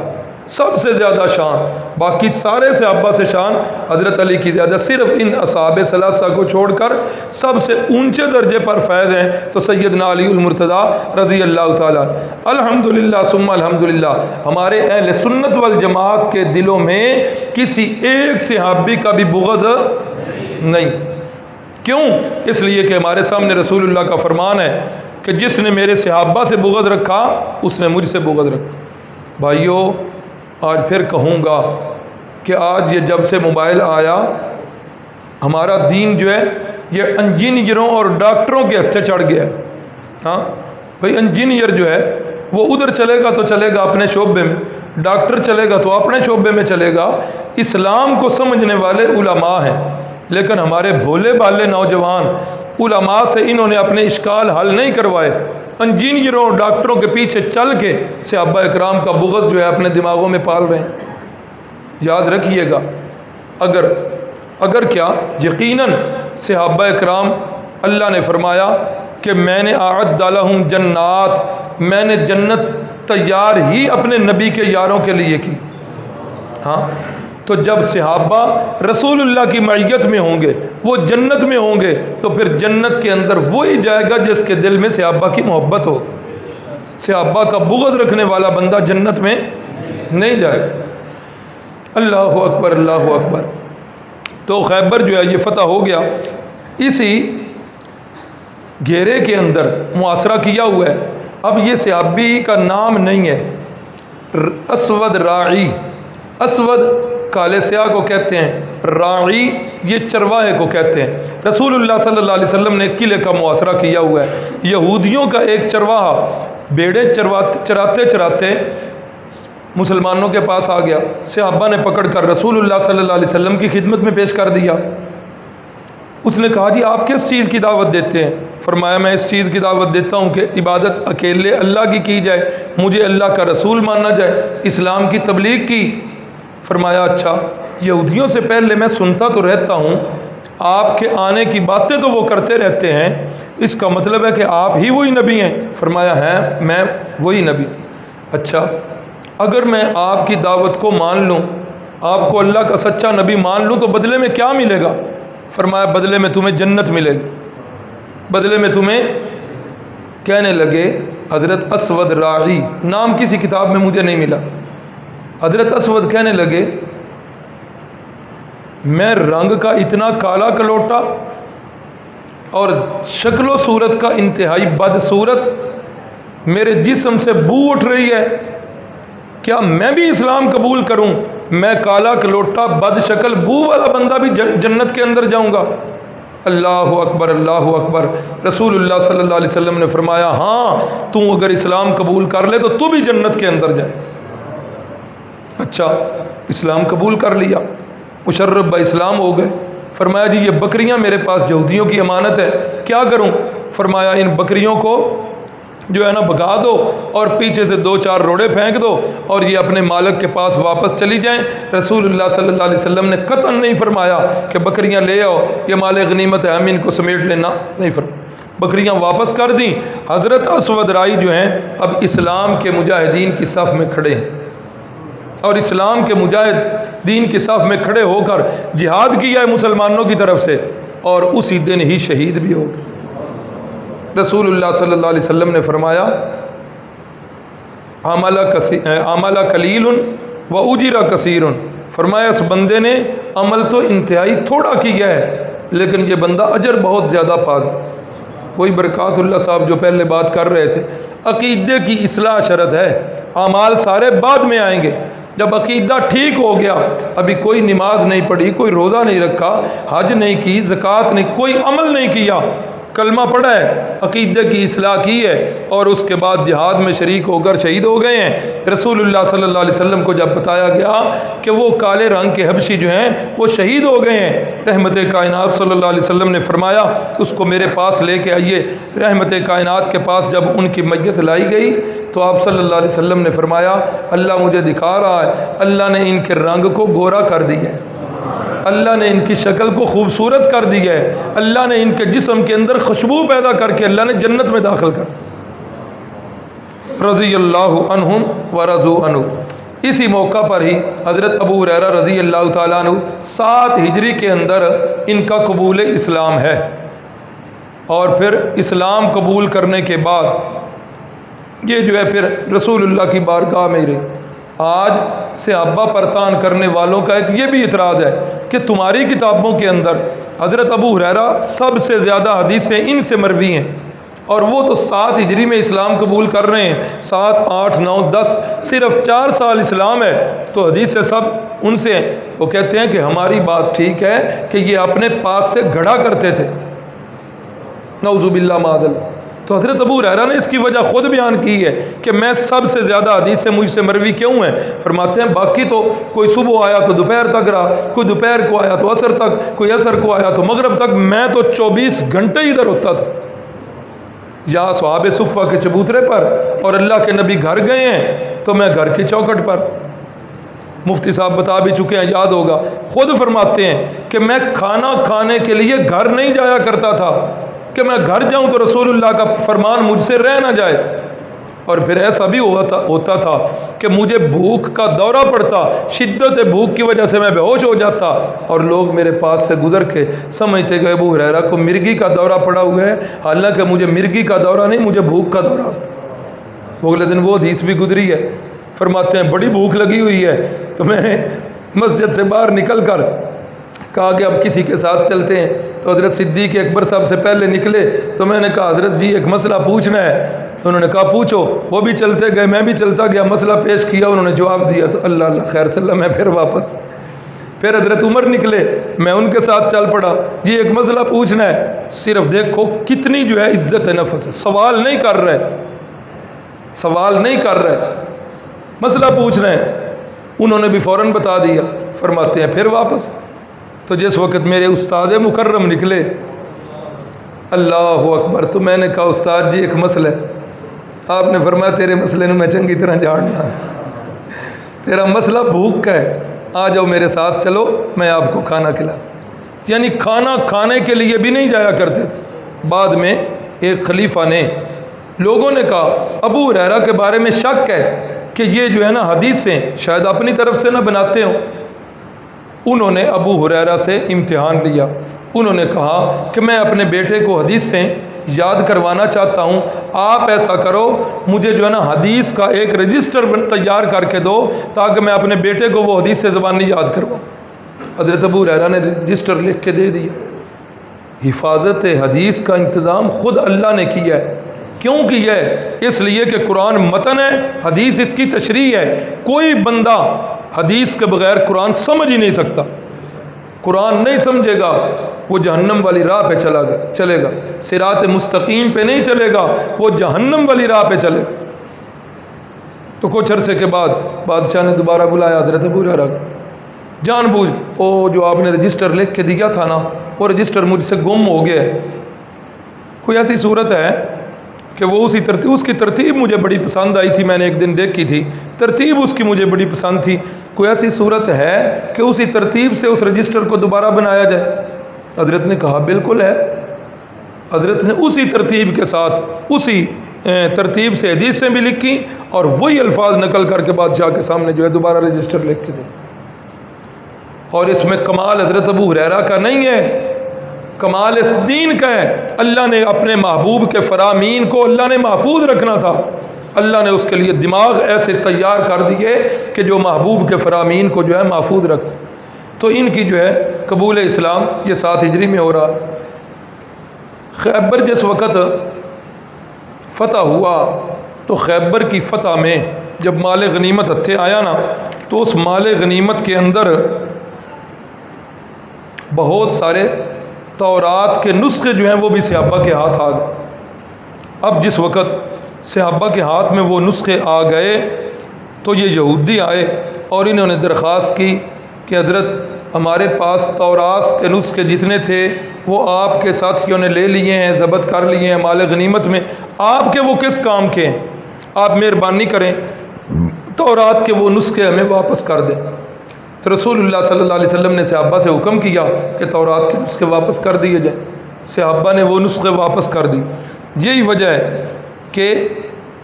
सबसे ज़्यादा शान। बाकी सारे सहाबा से शान हज़रत अली की ज़्यादा। सिर्फ इन असहाबे सलासा को छोड़कर सबसे ऊंचे दर्जे पर फैज़ हैं तो सैयदना अली उल मुर्तज़ा रज़ी अल्लाह ताला। अल्हम्दुलिल्लाह सुम्मा अल्हम्दुलिल्लाह, हमारे अहले सुन्नत वल जमात के दिलों में किसी एक सहाबी का भी बुग़्ज़ नहीं। क्यों? इसलिए कि हमारे सामने रसूलुल्लाह का फरमान है कि जिसने मेरे सहाबा से बुग़्ज़ रखा उसने मुझसे बुग़्ज़ रखा। भाइयों, आज फिर कहूँगा कि आज ये जब से मोबाइल आया, हमारा दीन जो है ये इंजीनियरों और डॉक्टरों के हत्थे चढ़ गया है। हाँ भाई, इंजीनियर जो है वो उधर चलेगा तो चलेगा अपने शोबे में, डॉक्टर चलेगा तो अपने शोबे में चलेगा। इस्लाम को समझने वाले उलमा हैं, लेकिन हमारे भोले भाले नौजवान उलमा से इन्होंने अपने इश्काल हल नहीं करवाए। इंजीनियरों और डॉक्टरों के पीछे चल के सहाबा इकराम का बुग़्ज़ जो है अपने दिमागों में पाल रहे हैं। याद रखिएगा, अगर क्या यकीनन सहाबा इकराम, अल्लाह ने फरमाया कि मैंने आअद्द लहुम जन्नात, मैंने जन्नत तैयार ही अपने नबी के यारों के लिए की। हाँ, तो जब सहाबा रसूलुल्लाह की मईयत में होंगे, वो जन्नत में होंगे, तो फिर जन्नत के अंदर वही जाएगा जिसके दिल में सहाबा की मोहब्बत हो। सहाबा का बुग़्ज़ रखने वाला बंदा जन्नत में नहीं जाएगा। अल्लाहु अकबर, अल्लाहु अकबर। तो खैबर जो है ये फ़तह हो गया। इसी घेरे के अंदर मुआसरा किया हुआ है। अब ये सहाबी का नाम नहीं है, असवद राई, असवद काले स्याह को कहते हैं, राई ये चरवाहे को कहते हैं। रसूलुल्लाह सल्लल्लाहु अलैहि वसल्लम ने किले का मुआसरा किया हुआ है। यहूदियों का एक चरवाहा भेड़ें चराते चराते मुसलमानों के पास आ गया। सहाबा ने पकड़ कर रसूलुल्लाह सल्लल्लाहु अलैहि वसल्लम की खिदमत में पेश कर दिया। उसने कहा, जी आप किस चीज़ की दावत देते हैं? फरमाया, मैं इस चीज़ की दावत देता हूँ कि इबादत अकेले अल्लाह की जाए, मुझे अल्लाह का रसूल माना जाए, इस्लाम की तबलीग की। फरमाया, अच्छा, यहूदियों से पहले मैं सुनता तो रहता हूँ, आपके आने की बातें तो वो करते रहते हैं, इसका मतलब है कि आप ही वही नबी हैं? फरमाया, है, मैं वही नबी। अच्छा, अगर मैं आपकी दावत को मान लूँ, आपको अल्लाह का सच्चा नबी मान लूँ, तो बदले में क्या मिलेगा? फरमाया, बदले में तुम्हें जन्नत मिलेगी, बदले में तुम्हें। कहने लगे, हज़रत असवद राई, नाम किसी किताब में मुझे नहीं मिला। हज़रत असवद कहने लगे, मैं रंग का इतना काला कलोटा और शक्लो सूरत का इंतहाई बदसूरत, मेरे जिस्म से बू उठ रही है, क्या मैं भी इस्लाम कबूल करूं? मैं काला कलोटा बदशक्ल बू वाला बंदा भी जन्नत के अंदर जाऊंगा? अल्लाहु अकबर, अल्लाहु अकबर। रसूलुल्लाह सल्लल्लाहु अलैहि वसल्लम ने फरमाया, हाँ, तू अगर इस्लाम कबूल कर ले तो तू भी जन्नत के अंदर जाए। अच्छा, इस्लाम कबूल कर लिया, मुशर्रफ ब इस्लाम हो गए। फरमाया, जी ये बकरियां मेरे पास यहूदियों की अमानत है, क्या करूं? फरमाया, इन बकरियों को जो है ना भगा दो और पीछे से 2-4 रोड़े फेंक दो और ये अपने मालिक के पास वापस चली जाएं। रसूलुल्लाह सल्लल्लाहु अलैहि वसल्लम ने कतन नहीं फरमाया कि बकरियां ले आओ, ये माल गनीमत है, हम इनको समेट लेना, नहीं फरमाया। बकरियां वापस कर दी। हज़रत असवद राई जो हैं अब इस्लाम के मुजाहिदीन की सफ़ में खड़े हैं और इस्लाम के मुजाहिदीन की सफ़ में खड़े होकर जिहाद किया है मुसलमानों की तरफ से, और उसी दिन ही शहीद भी हो गए। रसूलुल्लाह सल्लल्लाहु अलैहि वसल्लम ने फरमाया, आमला कलील व उजिरा कसीर। फरमाया इस बंदे ने अमल तो इंतहाई थोड़ा किया है लेकिन ये बंदा अजर बहुत ज़्यादा पा गया। वही बरकातुल्लाह साहब जो पहले बात कर रहे थे, अकीदे की इस्लाह शरत है, आमाल सारे बाद में आएंगे। जब अकीदा ठीक हो गया, अभी कोई नमाज नहीं पढ़ी, कोई रोज़ा नहीं रखा, हज नहीं की, ज़कात नहीं, कोई अमल नहीं किया, कलमा पढ़ा है, अकीदे की इस्लाह की है और उसके बाद जिहाद में शरीक होकर शहीद हो गए हैं। रसूलुल्लाह सल्लल्लाहु अलैहि वसल्लम को जब बताया गया कि वो काले रंग के हबशी जो हैं वो शहीद हो गए हैं, रहमत कायनात सल्लल्लाहु अलैहि वसल्लम ने फरमाया उसको मेरे पास लेके आइए। रहमत कायनात के पास जब उनकी मैयत लाई गई तो आप सल्लल्लाहु अलैहि वसल्लम ने फरमाया अल्लाह मुझे दिखा रहा है, अल्लाह ने इनके रंग को गोरा कर दिया है, अल्लाह ने इनकी शक्ल को खूबसूरत कर दी है, अल्लाह ने इनके जिस्म के अंदर खुशबू पैदा करके अल्लाह ने जन्नत में दाखिल कर दिया। रज़ी अल्लाहु अन्हुम व रज़ू अन्हु। इसी मौका पर ही हज़रत अबू हुरैरा रज़ी अल्लाह ताला अन्हु 7 हिजरी के अंदर इनका कबूल इस्लाम है और फिर इस्लाम कबूल करने के बाद ये जो है फिर रसूलुल्लाह की बारगाह में ही रहे। आज सहाबा पर तान करने वालों का एक ये भी इतराज़ है कि तुम्हारी किताबों के अंदर हज़रत अबू हुरैरा सबसे ज़्यादा हदीसें इनसे मरवी हैं और वो तो 7 हिजरी में इस्लाम कबूल कर रहे हैं, 7, 8, 9, 10 सिर्फ 4 साल इस्लाम है तो हदीसें सब उनसे हैं। वो कहते हैं कि हमारी बात ठीक है कि ये अपने पास से घड़ा करते थे, नऊज़ुबिल्लाह मादल। तो हज़रत अबू हुरैरा ने इसकी वजह ख़ुद बयान की है कि मैं सबसे ज़्यादा हदीस से मुझसे मरवी क्यों है। फरमाते हैं बाकी तो कोई सुबह आया तो दोपहर तक रहा, कोई दोपहर को आया तो असर तक, कोई असर को आया तो मगरब तक, मैं तो 24 घंटे इधर होता था या सहाबे सुफ़ा के चबूतरे पर और अल्लाह के नबी घर गए हैं तो मैं घर की चौखट पर। मुफ्ती साहब बता भी चुके हैं, याद होगा, ख़ुद फरमाते हैं कि मैं खाना खाने के लिए घर नहीं जाया करता था कि मैं घर जाऊं तो रसूलुल्लाह का फरमान मुझसे रह ना जाए। और फिर ऐसा भी होता था कि मुझे भूख का दौरा पड़ता, शिद्दत भूख की वजह से मैं बेहोश हो जाता और लोग मेरे पास से गुजर के समझते गए अबू हुरैरा को मिर्गी का दौरा पड़ा हुआ है, हालांकि मुझे मिर्गी का दौरा नहीं, मुझे भूख का दौरा। अगले दिन वो हदीस भी गुजरी है, फरमाते हैं बड़ी भूख लगी हुई है तो मैं मस्जिद से बाहर निकल कर कहा कि अब किसी के साथ चलते हैं। तो हज़रत सिद्दीक़ अकबर साहब से पहले निकले तो मैंने कहा हज़रत जी एक मसला पूछना है। तो उन्होंने कहा पूछो। वो भी चलते गए, मैं भी चलता गया, मसला पेश किया, उन्होंने जवाब दिया तो अल्लाह अल्लाह खैर चल्ला, मैं फिर वापस। फिर हज़रत उमर निकले, मैं उनके साथ चल पड़ा, जी एक मसला पूछना है। सिर्फ देखो कितनी जो है इज़्ज़त नफ्स है, सवाल नहीं कर रहे, सवाल नहीं कर रहे, मसला पूछ रहे हैं। उन्होंने भी फ़ौरन बता दिया। फरमाते हैं फिर वापस। तो जिस वक़्त मेरे उस्ताद मुकर्रम निकले, अल्लाह अकबर, तो मैंने कहा उस्ताद जी एक मसला है। आपने फरमाया तेरे मसले में मैं चंगी तरह जानना, तेरा मसला भूख का है, आ जाओ मेरे साथ चलो, मैं आपको खाना खिला। यानी खाना खाने के लिए भी नहीं जाया करते थे। बाद में एक खलीफा ने, लोगों ने कहा अबू हुरैरा के बारे में शक है कि ये जो है ना हदीसें शायद अपनी तरफ से ना बनाते हो। उन्होंने अबू हुरैरा से इम्तिहान लिया। उन्होंने कहा कि मैं अपने बेटे को हदीस से याद करवाना चाहता हूँ, आप ऐसा करो मुझे जो है ना हदीस का एक रजिस्टर तैयार करके दो ताकि मैं अपने बेटे को वो हदीस से ज़बानी याद करवाऊँ। हज़रत अबू हुरैरा ने रजिस्टर लिख के दे दिया। हिफाजत हदीस का इंतज़ाम ख़ुद अल्लाह ने किया है। क्यों किया है? इसलिए कि कुरान मतन है, हदीस इसकी तशरीह है। कोई बंदा हदीस के बग़ैर कुरान समझ ही नहीं सकता। कुरान नहीं समझेगा वो जहन्नम वाली राह पे चलेगा, सिरात मुस्तकीम पे नहीं चलेगा, वो जहन्नम वाली राह पे चलेगा। तो कुछ अरसे के बाद बादशाह ने दोबारा बुलाया हज़रत अबू हुरैरा को, जानबूझ ओ जो आपने रजिस्टर लिख के दिया था ना, वो रजिस्टर मुझसे गुम हो गया है। कोई ऐसी सूरत है कि वो उसकी तरतीब मुझे बड़ी पसंद आई थी, मैंने एक दिन देखी थी, तरतीब उसकी मुझे बड़ी पसंद थी। कोई ऐसी सूरत है कि उसी तरतीब से उस रजिस्टर को दोबारा बनाया जाए? हज़रत ने कहा बिल्कुल है। हज़रत ने उसी तरतीब के साथ उसी तरतीब से हदीसें भी लिखी और वही अल्फाज नकल करके बादशाह के सामने जो है दोबारा रजिस्टर लिख के दें। और इसमें कमाल हज़रत अबू हुरैरा का नहीं है, कमाल इस दीन का है। अल्लाह ने अपने महबूब के फरामीन को अल्लाह ने महफूज रखना था। अल्लाह ने उसके लिए दिमाग ऐसे तैयार कर दिए कि जो महबूब के फ़रामीन को जो है महफूज रख सके। तो इनकी जो है कबूल इस्लाम ये 7 हिजरी में हो रहा। खैबर जिस वक़्त फ़तह हुआ तो खैबर की फ़तह में जब माल गनीमत हत्थे आया ना, तो उस माल गनीमत के अंदर बहुत सारे तौरात के नुस्खे जो हैं वो भी सहाबा के हाथ आ गए। अब जिस वक़्त सहाबा के हाथ में वो नुस्खे आ गए तो ये यहूदी आए और इन्होंने दरख्वास्त की कि हज़रत हमारे पास तौरात के नुस्खे जितने थे वो आपके साथियों ने ले लिए हैं, ज़ब्त कर लिए हैं माल गनीमत में, आपके वो किस काम के हैं, आप मेहरबानी करें तौरात के वो नुस्खे हमें वापस कर दें। तो रसूलुल्लाह सल्लल्लाहु अलैहि वसल्लम ने सहाबा से हुक्म किया कि तौरात के नुस्खे वापस कर दिए जाए। सहाबा ने वो नुस्खे वापस कर दिए। यही वजह है कि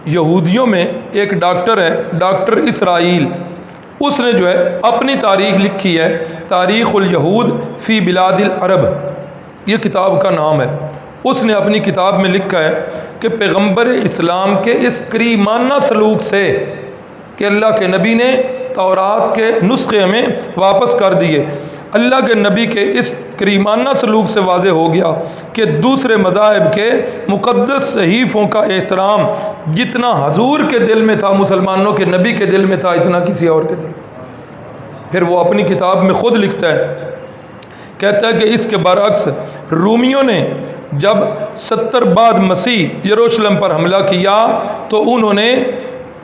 यहूदियों में एक डॉक्टर है, डॉक्टर इसराइल, उसने जो है अपनी तारीख़ लिखी है, तारीख़ुल यहूद फ़ी बिलादिल अरब, ये किताब का नाम है। उसने अपनी किताब में लिखा है कि पैगंबर इस्लाम के इस करीमाना सलूक से कि अल्लाह के नबी ने तौरात के नुस्खे हमें वापस कर दिए, अल्लाह के नबी के इस करीमाना सलूक से वाज़े हो गया कि दूसरे मज़ाहिब के मुक़द्दस सहीफ़ों का एहतराम जितना हजूर के दिल में था, मुसलमानों के नबी के दिल में था, इतना किसी और के दिल। फिर वो अपनी किताब में ख़ुद लिखता है, कहता है कि इसके बरअक्स रूमियों ने जब 70 बाद मसीह यरूशलेम पर हमला किया तो उन्होंने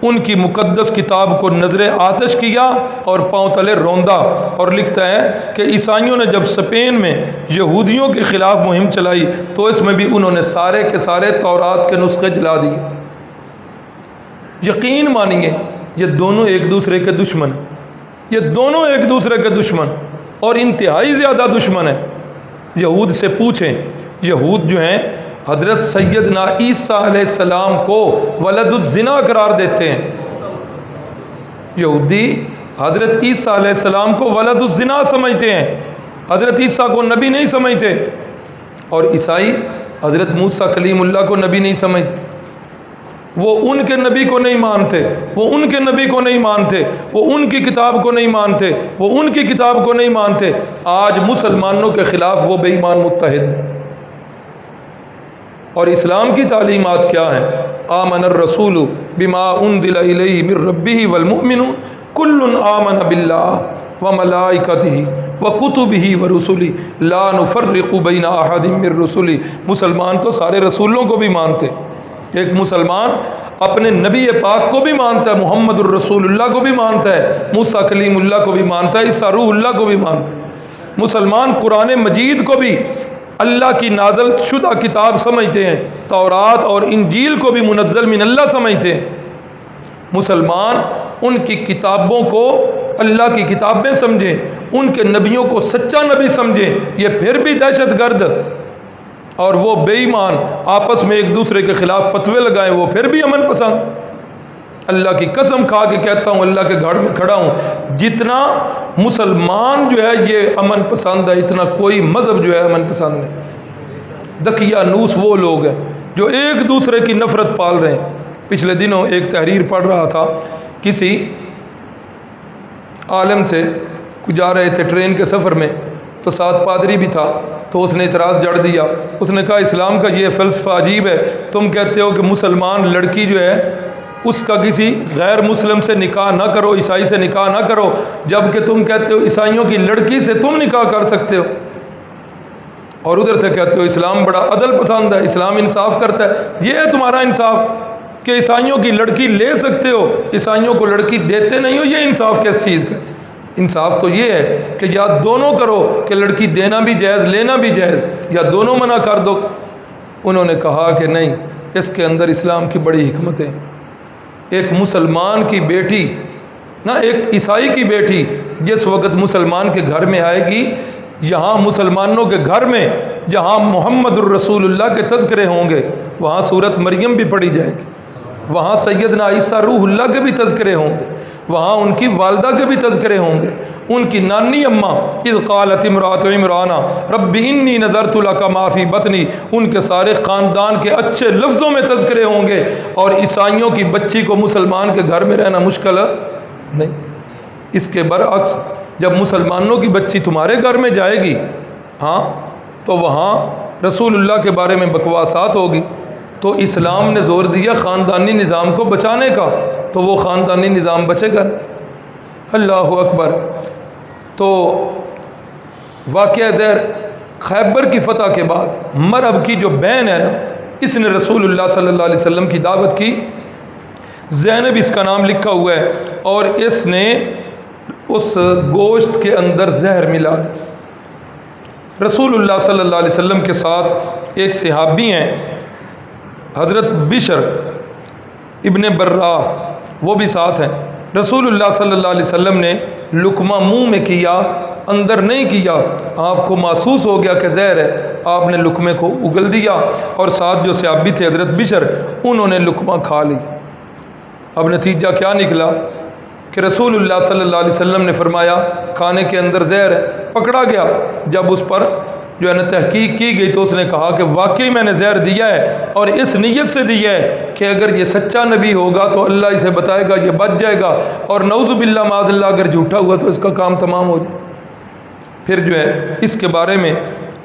उनकी मुक़द्दस किताब को नज़र आतिश किया और पाँव तले रौंदा। और लिखता है कि ईसाइयों ने जब स्पेन में यहूदियों के ख़िलाफ़ मुहिम चलाई तो इसमें भी उन्होंने सारे के सारे तौरात के नुस्खे जला दिए थे। यकीन मानिए ये दोनों एक दूसरे के दुश्मन हैं, ये दोनों एक दूसरे के दुश्मन और इंतहाई ज़्यादा दुश्मन है। यहूद से पूछें, यहूद जो हैं हज़रत सैयदना ईसा अलैहिस्सलाम को वलदुज़्ज़िना करार देते हैं। यहूदी हज़रत ईसा अलैहिस्सलाम को वलदुज़्ज़िना समझते हैं, हज़रत ईसा को नबी नहीं समझते। और ईसाई हज़रत मूसा कलीमुल्लाह को नबी नहीं समझते, वो उनके नबी को नहीं मानते, वो उनके नबी को नहीं मानते, वो उनकी किताब को नहीं मानते, वो उनकी किताब को नहीं मानते। आज मुसलमानों के ख़िलाफ़ वो बेईमान मुत्तहिद हैं। और इस्लाम की तालीमात क्या हैं? आमनर रसूलु बिमा उनज़िला इलैहि मिर रब्बिही वल मुअमिनून कुल्लुन आमन बिल्लाह व मलाइकतिही व कुतुबिही व रुसुली ला नुफ़र्रिक़ु बैना अहदिम मिर रुसुली। मुसलमान तो सारे रसूलों को भी मानते, एक मुसलमान अपने नबी पाक को भी मानता है, मुहम्मदुर रसूलुल्लाह को भी मानता है, मूसा कलीमुल्लाह को भी मानता है, ईसा रूहुल्लाह को भी मानता है। मुसलमान कुरान मजीद को भी अल्लाह की नाज़ल शुदा किताब समझते हैं, तौरात और इंजील को भी मुनज़्ज़ल मिन अल्लाह समझते हैं। मुसलमान उनकी किताबों को अल्लाह की किताबें समझें, उनके नबियों को सच्चा नबी समझें, ये फिर भी दहशत गर्द और वो बेईमान आपस में एक दूसरे के ख़िलाफ़ फतवे लगाएं, वो फिर भी अमन पसंद। अल्लाह की कसम खा के कहता हूँ, अल्लाह के घर में खड़ा हूँ, जितना मुसलमान जो है ये अमन पसंद है, इतना कोई मज़हब जो है अमन पसंद नहीं। दकियानूस वो लोग हैं जो एक दूसरे की नफ़रत पाल रहे हैं। पिछले दिनों एक तहरीर पढ़ रहा था, किसी आलम से जा रहे थे ट्रेन के सफ़र में, तो साथ पादरी भी था, तो उसने इतराज़ जड़ दिया। उसने कहा इस्लाम का ये फ़लसफ़ा अजीब है, तुम कहते हो कि मुसलमान लड़की जो है उसका किसी गैर मुस्लिम से निकाह ना करो, ईसाई से निकाह ना करो, जबकि तुम कहते हो ईसाइयों की लड़की से तुम निकाह कर सकते हो। और उधर से कहते हो इस्लाम बड़ा अदल पसंद है, इस्लाम इंसाफ करता है। ये है तुम्हारा इंसाफ कि ईसाइयों की लड़की ले सकते हो, ईसाइयों को लड़की देते नहीं हो, ये इंसाफ किस चीज़ का? इंसाफ तो ये है कि या दोनों करो कि लड़की देना भी जायज़ लेना भी जायज़, या दोनों मना कर दो। उन्होंने कहा कि नहीं, इसके अंदर इस्लाम की बड़ी हिकमत है। एक मुसलमान की बेटी ना एक ईसाई की बेटी जिस वक़्त मुसलमान के घर में आएगी, यहाँ मुसलमानों के घर में जहाँ मुहम्मदुर रसूलुल्लाह के तज़किरे होंगे, वहाँ सूरत मरियम भी पढ़ी जाएगी, वहाँ सैयदना ईसा रूहुल्लाह के भी तज़किरे होंगे, वहाँ उनकी वालदा के भी तज़किरे होंगे। उनकी नानी अम्मा इज़ क़ालत इम्रात इमराना रब्बी इन्नी नज़रतु लका मा फ़ी बतनी, उनके सारे ख़ानदान के अच्छे लफ्ज़ों में तज़किरे होंगे। और ईसाइयों की बच्ची को मुसलमान के घर में रहना मुश्किल नहीं। इसके बरअक्स जब मुसलमानों की बच्ची तुम्हारे घर में जाएगी, हाँ, तो वहाँ रसूलुल्लाह के बारे में बकवासात होगी। तो इस्लाम ने ज़ोर दिया ख़ानदानी निज़ाम को बचाने का, तो वो ख़ानदानी निज़ाम बचेगा। अल्लाहु अकबर। तो वाक़या ज़ैर खैबर की फ़तह के बाद मरहब की जो बहन है ना, इसने रसूलुल्लाह सल्लल्लाहु अलैहि वसल्लम की दावत की। ज़ैनब इसका नाम लिखा हुआ है, और इसने उस गोश्त के अंदर जहर मिला दी। रसूलुल्लाह सल्लल्लाहु अलैहि वसल्लम के साथ एक सहाबी हैं हज़रत बिशर इब्ने बर्रा, वो भी साथ हैं। रसूलुल्लाह सल्लल्लाहु अलैहि वसल्लम ने लुकमा मुंह में किया, अंदर नहीं किया। आपको महसूस हो गया कि ज़हर है, आपने लुकमे को उगल दिया, और साथ जो सहाबी थे हज़रत बिशर, उन्होंने लुकमा खा लिया। अब नतीजा क्या निकला कि रसूलुल्लाह सल्लल्लाहु अलैहि वसल्लम ने फरमाया खाने के अंदर जहर है। पकड़ा गया। जब उस पर जो है ना तहकीक की गई, तो उसने कहा कि वाकई मैंने जहर दिया है, और इस नीयत से दिया है कि अगर ये सच्चा नबी होगा तो अल्लाह इसे बताएगा, ये बच जाएगा, और नऊज़ु बिल्लाह माज़ल्लाह अगर झूठा हुआ तो इसका काम तमाम हो जाए। फिर जो है इसके बारे में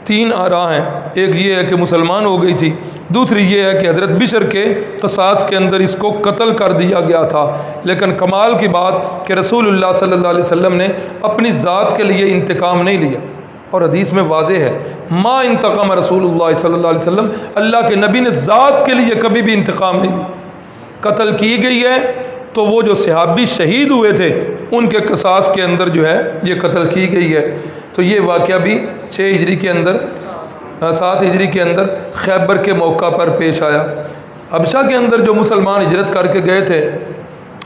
तीन आरा हैं। एक ये है कि मुसलमान हो गई थी, दूसरी ये है कि हज़रत बिशर के क़सास के अंदर इसको कत्ल कर दिया गया था। लेकिन कमाल की बात कि रसूलुल्लाह सल्लल्लाहु अलैहि वसल्लम ने अपनी ज़ात के लिए इंतकाम नहीं लिया, और हदीस में वाज़े है मा इंतक़म रसूलुल्लाह सल्लल्लाहु अलैहि वसल्लम, अल्लाह के नबी ने ज़ात के लिए कभी भी इंतकाम नहीं ली। कत्ल की गई है तो वो जो सहाबी शहीद हुए थे उनके क़सास के अंदर जो है ये कत्ल की गई है। तो ये वाक़या भी 6 हिजरी के अंदर 7 हिजरी के अंदर खैबर के मौका पर पेश आया। हबशा के अंदर जो मुसलमान हिजरत करके गए थे,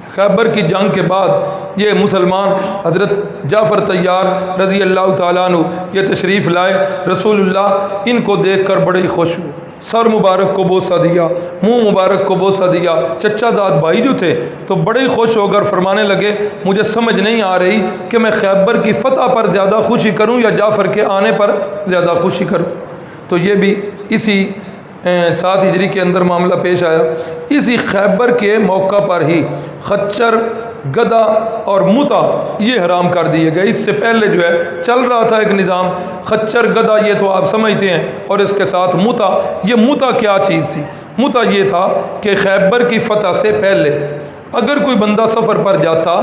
खैबर की जंग के बाद ये मुसलमान हज़रत जाफ़र तैयार रज़ी अल्लाह ताला अन्हु ये तशरीफ़ लाए। रसूलुल्लाह इनको देख कर बड़े ही खुश हुए, सर मुबारक को बोसा दिया, मुंह मुबारक को बोसा दिया। चचाजाद भाई जो थे तो बड़े ही खुश होकर फरमाने लगे, मुझे समझ नहीं आ रही कि मैं खैबर की फ़तह पर ज़्यादा खुशी करूं या जाफ़र के आने पर ज़्यादा खुशी करूं। तो ये भी इसी 7 हिजरी के अंदर मामला पेश आया। इसी खैबर के मौका पर ही खच्चर, गदा और मुता ये हराम कर दिए गए। इससे पहले जो है चल रहा था एक निज़ाम, खच्चर गदा ये तो आप समझते हैं, और इसके साथ मुता। ये मुता क्या चीज़ थी? मुता ये था कि खैबर की फ़तह से पहले अगर कोई बंदा सफ़र पर जाता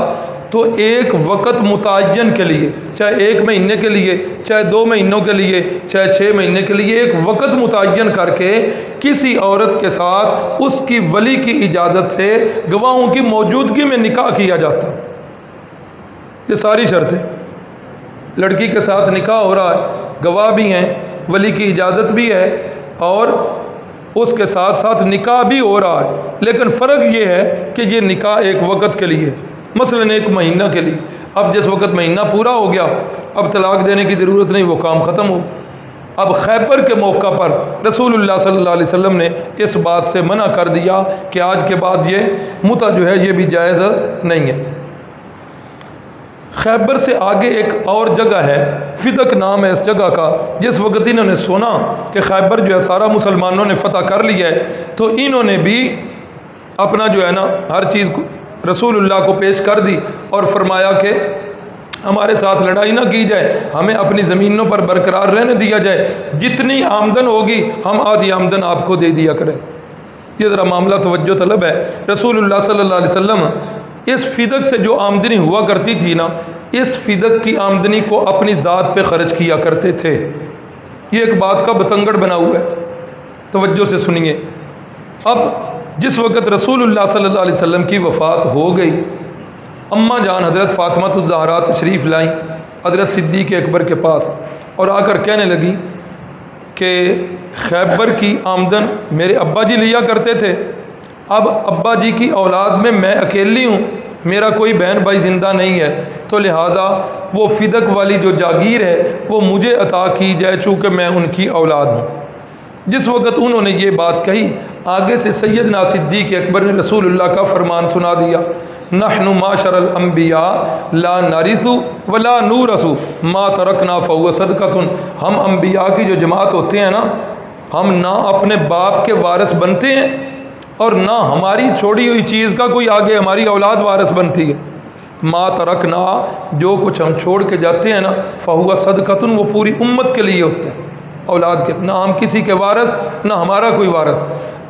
तो एक वक़्त मुतय्यन के लिए, चाहे 1 महीने के लिए, चाहे 2 महीनों के लिए, चाहे 6 महीने के लिए, एक वक़्त मुतय्यन करके किसी औरत के साथ उसकी वली की इजाज़त से गवाहों की मौजूदगी में निकाह किया जाता। ये सारी शर्तें, लड़की के साथ निकाह हो रहा है, गवाह भी हैं, वली की इजाज़त भी है, और उसके साथ साथ निकाह भी हो रहा है। लेकिन फ़र्क ये है कि ये निकाह एक वक़्त के लिए, मसलन 1 महीना के लिए। अब जिस वक़्त महीना पूरा हो गया, अब तलाक देने की ज़रूरत नहीं, वो काम ख़त्म हो गया। अब खैबर के मौका पर रसूलुल्लाह सल्लल्लाहु अलैहि वसल्लम ने इस बात से मना कर दिया कि आज के बाद ये मुता जो है ये भी जायज़ नहीं है। खैबर से आगे एक और जगह है, फिदक नाम है इस जगह का। जिस वक्त इन्होंने सुना कि खैबर जो है सारा मुसलमानों ने फ़तह कर लिया है, तो इन्होंने भी अपना जो है ना हर चीज़ रसूलुल्लाह को पेश कर दी और फरमाया कि हमारे साथ लड़ाई ना की जाए, हमें अपनी ज़मीनों पर बरकरार रहने दिया जाए, जितनी आमदन होगी हम आधी आमदन आपको दे दिया करें। ये ज़रा मामला तवज्जो तलब है। रसूलुल्लाह सल्लल्लाहु अलैहि वसल्लम इस फ़िदक से जो आमदनी हुआ करती थी ना, इस फ़िदक की आमदनी को अपनी ज़ात पे ख़र्च किया करते थे। ये एक बात का बतंगड़ बना हुआ है, तवज्जो से सुनिए। अब जिस वक़्त रसूलुल्लाह सल्लल्लाहु अलैहि वसल्लम की वफ़ात हो गई, अम्मा जान हज़रत फ़ातिमा ज़हरा तशरीफ़ लाई हज़रत सिद्दीक़ अकबर के पास, और आकर कहने लगी कि खैबर की आमदन मेरे अब्बा जी लिया करते थे, अब अब्बा जी की औलाद में मैं अकेली हूँ, मेरा कोई बहन भाई ज़िंदा नहीं है, तो लिहाजा वो फ़िदक वाली जो जागीर है वो मुझे अता की जाए, चूँकि मैं उनकी औलाद हूँ। जिस वक़्त उन्होंने ये बात कही, आगे से सैयदना सिद्दीक़ अकबर ने रसूलुल्लाह का फरमान सुना दिया, नहनु माशरल अंबिया ला नरिसु वला नूरसु मा तरकना फहुव सदकतुन। हम अंबिया की जो जमात होते हैं ना, हम ना अपने बाप के वारिस बनते हैं और ना हमारी छोड़ी हुई चीज़ का कोई आगे हमारी औलाद वारिस बनती है। मा तरकना, जो कुछ हम छोड़ के जाते हैं ना, फहुव सदकतुन, वो पूरी उम्मत के लिए होता है, औलाद के। ना हम किसी के वारिस, ना हमारा कोई वारिस।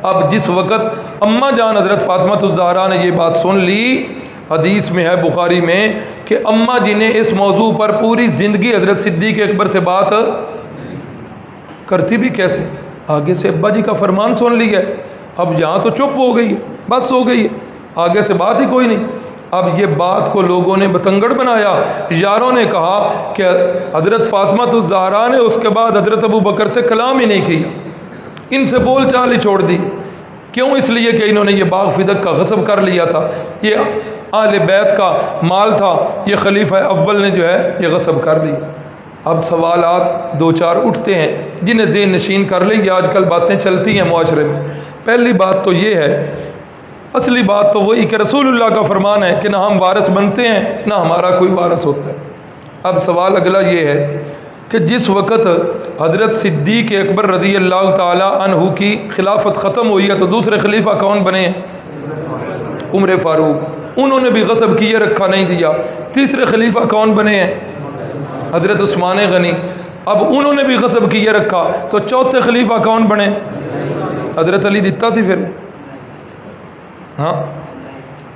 अब जिस वक़्त अम्मा जान हज़रत फ़ातिमा ने ये बात सुन ली, हदीस में है बुखारी में कि अम्मा जी ने इस मौजू पर पूरी ज़िंदगी हज़रत सिद्दीक़ अकबर से बात करती भी कैसे, आगे से अब्बा जी का फरमान सुन लिया है, अब यहाँ तो चुप हो गई है, बस हो गई है, आगे से बात ही कोई नहीं। अब ये बात को लोगों ने बतंगड़ बनाया। यारों ने कहा कि हज़रत फ़ातिमा ने उसके बाद हज़रत अबू बकर से कलाम ही नहीं किया, इनसे बोल चाल ही छोड़ दी। क्यों? इसलिए कि इन्होंने ये बाग फिदक का गसब कर लिया था, ये आले बैत का माल था, ये खलीफा अव्वल ने जो है ये गसब कर लिया। अब सवालात दो चार उठते हैं जिन्हें ज़हन नशीन कर लेंगे, आजकल बातें चलती हैं मुआशरे में। पहली बात तो ये है, असली बात तो वही कि रसूलुल्लाह का फरमान है कि ना हम वारिस बनते हैं ना हमारा कोई वारिस होता है। अब सवाल अगला ये है कि जिस वक़्त हज़रत सिद्दीक़ अकबर रज़ी अल्लाह ताला अन्हु की खिलाफत ख़त्म हुई है तो दूसरे खलीफा कौन बने हैं? उमर फ़ारूक। उन्होंने भी गसब किए रखा नहीं दिया। तीसरे खलीफा कौन बने हैं? हज़रत उस्मान गनी। अब उन्होंने भी गसब किए रखा, तो चौथे खलीफा कौन बने? हज़रत अली दिता सी फिर। हाँ,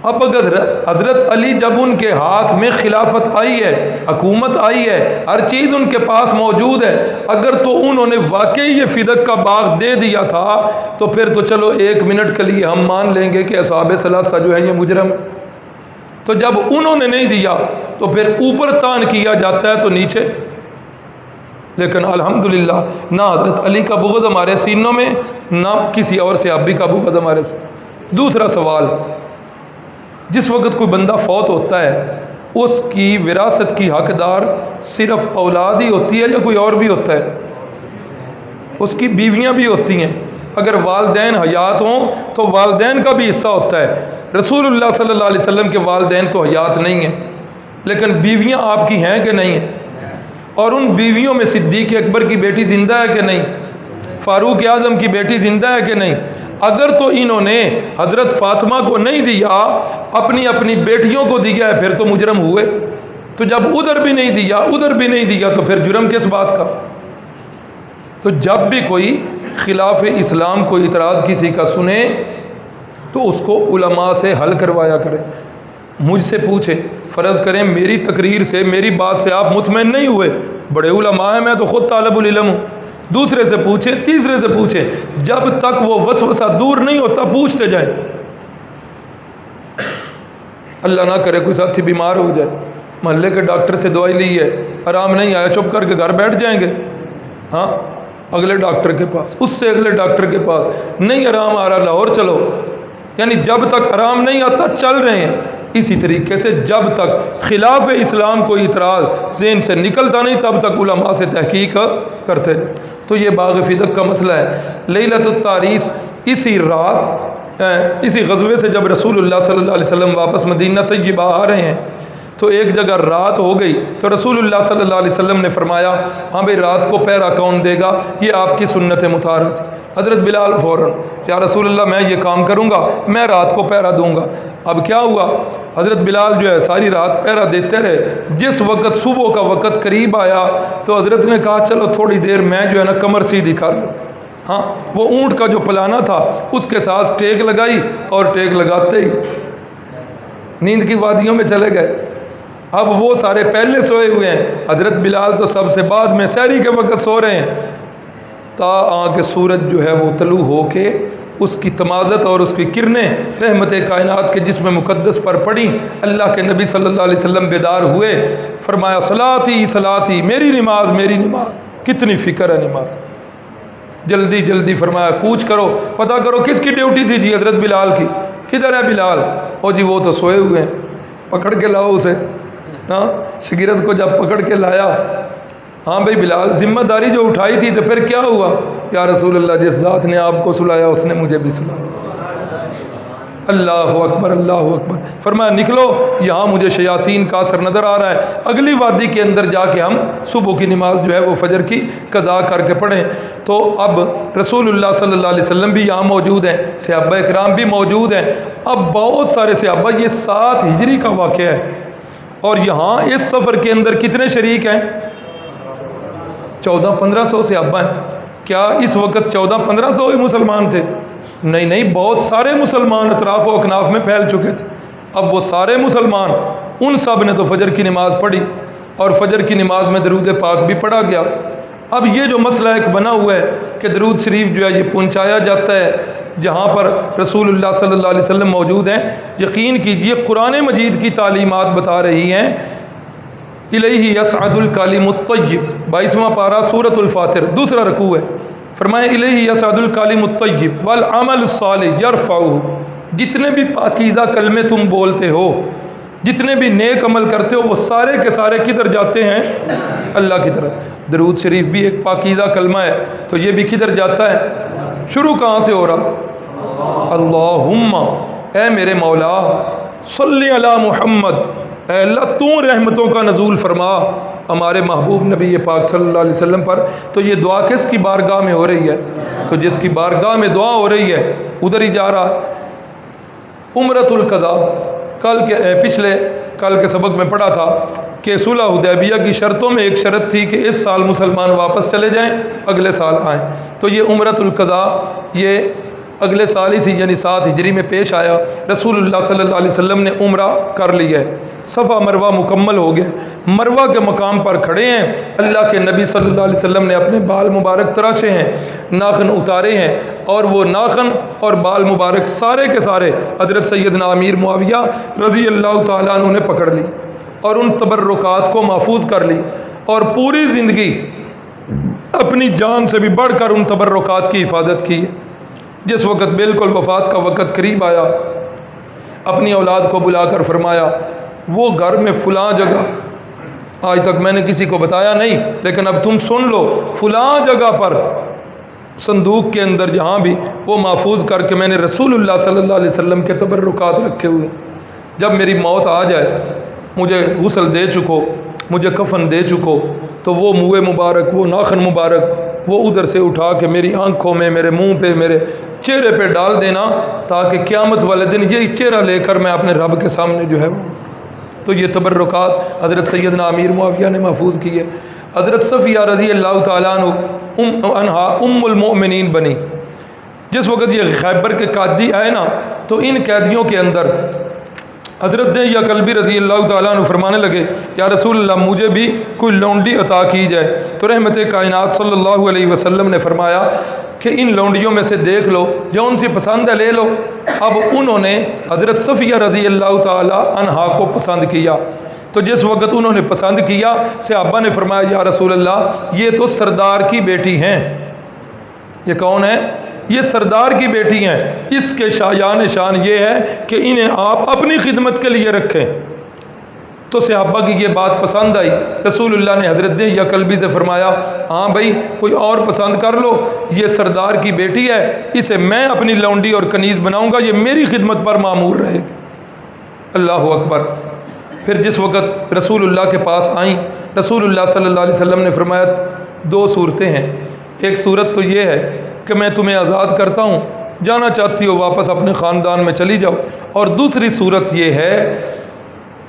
अब अगर हज़रत अली जब उनके हाथ में खिलाफत आई है, हुकूमत आई है, हर चीज़ उनके पास मौजूद है, अगर तो उन्होंने वाकई ये फिदक का बाग दे दिया था तो फिर तो चलो एक मिनट के लिए हम मान लेंगे कि असहाबे सलासा जो है ये मुजरम। तो जब उन्होंने नहीं दिया तो फिर ऊपर तान किया जाता है तो नीचे। लेकिन अल्हम्दुलिल्लाह ना हज़रत अली का बुग़्ज़ हमारे सीनों में, ना किसी और सहाबी का बुग़्ज़ हमारे से। दूसरा सवाल, जिस वक़्त कोई बंदा फौत होता है उसकी विरासत की हकदार सिर्फ़ औलाद ही होती है या कोई और भी होता है? उसकी बीवियां भी होती हैं। अगर वालदैन हयात हों तो वालदैन का भी हिस्सा होता है। रसूलुल्लाह सल्लल्लाहु अलैहि वसल्लम के वालदैन तो हयात नहीं हैं, लेकिन बीवियां आपकी हैं कि नहीं हैं? और उन बीवियों में सिद्दीक़ अकबर की बेटी ज़िंदा है कि नहीं? फ़ारूक आज़म की बेटी ज़िंदा है कि नहीं? अगर तो इन्होंने हज़रत फ़ातिमा को नहीं दिया, अपनी अपनी बेटियों को दिया है, फिर तो मुजरम हुए। तो जब उधर भी नहीं दिया, उधर भी नहीं दिया, तो फिर जुर्म किस बात का? तो जब भी कोई खिलाफ इस्लाम को इतराज़ किसी का सुने तो उसको उलमा से हल करवाया करें। मुझसे पूछे, फ़र्ज़ करें मेरी तकरीर से, मेरी बात से आप मुतमईन नहीं हुए, बड़े उलमा हैं, मैं तो ख़ुद तालिबुल इल्म हूँ। दूसरे से पूछे, तीसरे से पूछे, जब तक वो वसवसा दूर नहीं होता पूछते जाए। अल्लाह ना करे कोई साथी बीमार हो जाए, मोहल्ले के डॉक्टर से दवाई ली है, आराम नहीं आया, चुप करके घर बैठ जाएंगे। हाँ, अगले डॉक्टर के पास, उससे अगले डॉक्टर के पास, नहीं आराम आ रहा लाहौर चलो। यानी जब तक आराम नहीं आता चल रहे हैं। इसी तरीके से जब तक खिलाफ इस्लाम को इतराज़ ज़हन से निकलता नहीं तब तक उलमा से तहकीक करते रहे। तो ये बाग़ फिदक का मसला है। लैलतुत तारीस, इसी रात, इसी ग़ज़वे से जब रसूलुल्लाह सल्लल्लाहु अलैहि वसल्लम वापस मदीना तय्यबा आ रहे हैं तो एक जगह रात हो गई, तो रसूलुल्लाह सल्लल्लाहु अलैहि वसल्लम ने फरमाया, हाँ भाई रात को पहरा कौन देगा? ये आपकी सुन्नत मुताहरा थी। हज़रत बिलाल फ़ौरन, या रसूलुल्लाह मैं ये काम करूँगा, मैं रात को पहरा दूँगा। अब क्या हुआ, हज़रत बिलाल जो है सारी रात पहरा देते रहे। जिस वक़्त सुबह का वक़्त करीब आया तो हज़रत ने कहा चलो थोड़ी देर मैं जो है ना कमर सीधी कर लूँ। हाँ, वो ऊँट का जो पलाना था उसके साथ टेक लगाई और टेक लगाते ही नींद की वादियों में चले गए। अब वो सारे पहले सोए हुए हैं, हज़रत बिलाल तो सबसे बाद में सहरी के वक़्त सो रहे हैं। ता आके सूरज जो है वो तलू हो के उसकी तमाज़त और उसकी किरणें रहमत कायनात के जिस्म मुक़द्दस पर पड़ी। अल्लाह के नबी सल्लल्लाहु अलैहि वसल्लम बेदार हुए, फरमाया सलाती सलाती, मेरी नमाज मेरी नमाज। कितनी फ़िक्र है नमाज। जल्दी जल्दी फरमाया कूच करो, पता करो किसकी ड्यूटी थी जी? हज़रत बिलाल की। किधर है बिलाल? ओ जी वो तो सोए हुए हैं, पकड़ के लाओ उसे। हाँ, शगीरत को जब पकड़ के लाया, हाँ भाई बिलाल जिम्मेदारी जो उठाई थी तो फिर क्या हुआ? या रसूल अल्लाह, जिस ज़ात ने आपको सुलाया उसने मुझे भी सुलाया। अल्लाह अकबर अल्लाह अकबर। फरमाया निकलो, यहाँ मुझे शयातीन का असर नज़र आ रहा है, अगली वादी के अंदर जाके हम सुबह की नमाज जो है वो फजर की कज़ा करके पढ़ें। तो अब रसूलुल्लाह सल्लल्लाहु अलैहि वसल्लम भी यहाँ मौजूद हैं, सहाबा इकराम भी मौजूद हैं। अब बहुत सारे सहाबा, ये 7 हिजरी का वाक़या है, और यहाँ इस सफ़र के अंदर कितने शरीक हैं? 1400-1500 सहाबा हैं। क्या इस वक्त 1400-1500 ही मुसलमान थे? नहीं नहीं, बहुत सारे मुसलमान अतराफ़ व अकनाफ में फैल चुके थे। अब वो सारे मुसलमान, उन सब ने तो फजर की नमाज़ पढ़ी, और फजर की नमाज में दरूद पाक भी पढ़ा गया। अब ये जो मसला एक बना हुआ है कि दरूद शरीफ जो है ये पहुँचाया जाता है जहाँ पर रसूलुल्लाह सल्लल्लाहु अलैहि वसल्लम मौजूद हैं। यकीन कीजिए कुरान मजीद की तालीमात बता रही हैं, इलैहि यसअदुल कलिमुत तय्यिब, 22वां पारा सूरतुल फातिर, दूसरा रकू है। फरमाया इलैहि यसअदुल कलिमुत तय्यिब वल अमलुस सालिह यरफ़उहु। जितने भी पाकीज़ा कलमे तुम बोलते हो, जितने भी नेक अमल करते हो, वो सारे के सारे किधर जाते हैं? अल्लाह की तरफ। दरूद शरीफ भी एक पाकीज़ा कलमा है, तो ये भी किधर जाता है? शुरू कहाँ से हो रहा? अल्लाहुम्मा, ऐ मेरे मौला, सल्ली अला मुहम्मद, ऐ अल्लाह तू रहमतों का नज़ूल फरमा हमारे महबूब नबी पाक सल्लल्लाहु अलैहि वसल्लम पर। तो ये दुआ किसकी बारगाह में हो रही है? तो जिसकी बारगाह में दुआ हो रही है उधर ही जा रहा। उम्रतुल क़ज़ा, पिछले कल के सबक में पढ़ा था कि सुलह हुदैबिया की शर्तों में एक शर्त थी कि इस साल मुसलमान वापस चले जाएं, अगले साल आएँ। तो ये उम्रतुल क़ज़ा ये अगले साल इसी यानी 7 हिजरी में पेश आया। रसूलुल्लाह सल्लल्लाहु अलैहि वसल्लम ने उम्रा कर लिया है, सफ़ा मरवा मुकम्मल हो गया, मरवा के मकाम पर खड़े हैं। अल्लाह के नबी सल्लल्लाहु अलैहि वसल्लम ने अपने बाल मुबारक तराशे हैं, नाखन उतारे हैं, और वो नाखन और बाल मुबारक सारे के सारे हज़रत सैयदना अमीर मुआविया रज़ी अल्लाह ताला अन्हु ने पकड़ ली और उन तबर्रुकात को महफूज कर ली, और पूरी ज़िंदगी अपनी जान से भी बढ़कर उन तबर्रुकात की हिफाजत की है। जिस वक़्त बिल्कुल वफ़ात का वक़्त करीब आया, अपनी औलाद को बुलाकर फरमाया, वो घर में फ़लाँ जगह, आज तक मैंने किसी को बताया नहीं लेकिन अब तुम सुन लो, फ़लाँ जगह पर संदूक के अंदर जहाँ भी वो महफूज करके मैंने रसूलुल्लाह सल्लल्लाहु अलैहि वसल्लम के तबर्रुकात रखे हुए, जब मेरी मौत आ जाए, मुझे गुस्ल दे चुको, मुझे कफन दे चुको, तो वो मुँह मुबारक, वो नाखन मुबारक वो उधर से उठा के मेरी आंखों में, मेरे मुंह पे, मेरे चेहरे पे डाल देना, ताकि क़यामत वाले दिन ये चेहरा लेकर मैं अपने रब के सामने जो है वो। तो ये तबर्रुकात हज़रत सैयदना अमीर मुआविया ने महफूज किए। हज़रत सफ़िया रज़ी अल्लाह ताला अन्हा उम्मुल मोमिनीन बनी। जिस वक़्त ये खैबर के कादी आए ना, तो इन कैदियों के अंदर हज़रत या कल्बी रज़ी अल्लाह ताला अन्हु फरमाने लगे, या रसूलल्लाह मुझे भी कोई लौंडी अता की जाए। तो रहमत कायनात सल्लल्लाहु अलैहि वसल्लम ने फरमाया कि इन लौंडियों में से देख लो, जो उनसे पसंद है ले लो। अब उन्होंने हज़रत सफ़िया रज़ी अल्लाह ताला अन्हा को पसंद किया। तो जिस वक़्त उन्होंने पसंद किया, सहाबा ने फरमाया, या रसूलल्लाह ये तो सरदार की बेटी हैं। ये कौन है? ये सरदार की बेटी हैं। इसके शायान शान ये है कि इन्हें आप अपनी खिदमत के लिए रखें। तो सहाबा की ये बात पसंद आई। रसूलुल्लाह ने हज़रत या कल्बी से फरमाया, हाँ भाई कोई और पसंद कर लो, ये सरदार की बेटी है, इसे मैं अपनी लौंडी और कनीज़ बनाऊँगा, ये मेरी खिदमत पर मामूर रहेगी। अल्लाह अकबर। फिर जिस वक़्त रसूलुल्लाह के पास आई, रसूलुल्लाह सल्लल्लाहु अलैहि वसल्लम ने फरमाया, 2 सूरतें हैं। एक सूरत तो ये है कि मैं तुम्हें आज़ाद करता हूँ, जाना चाहती हो वापस अपने ख़ानदान में चली जाओ, और दूसरी सूरत ये है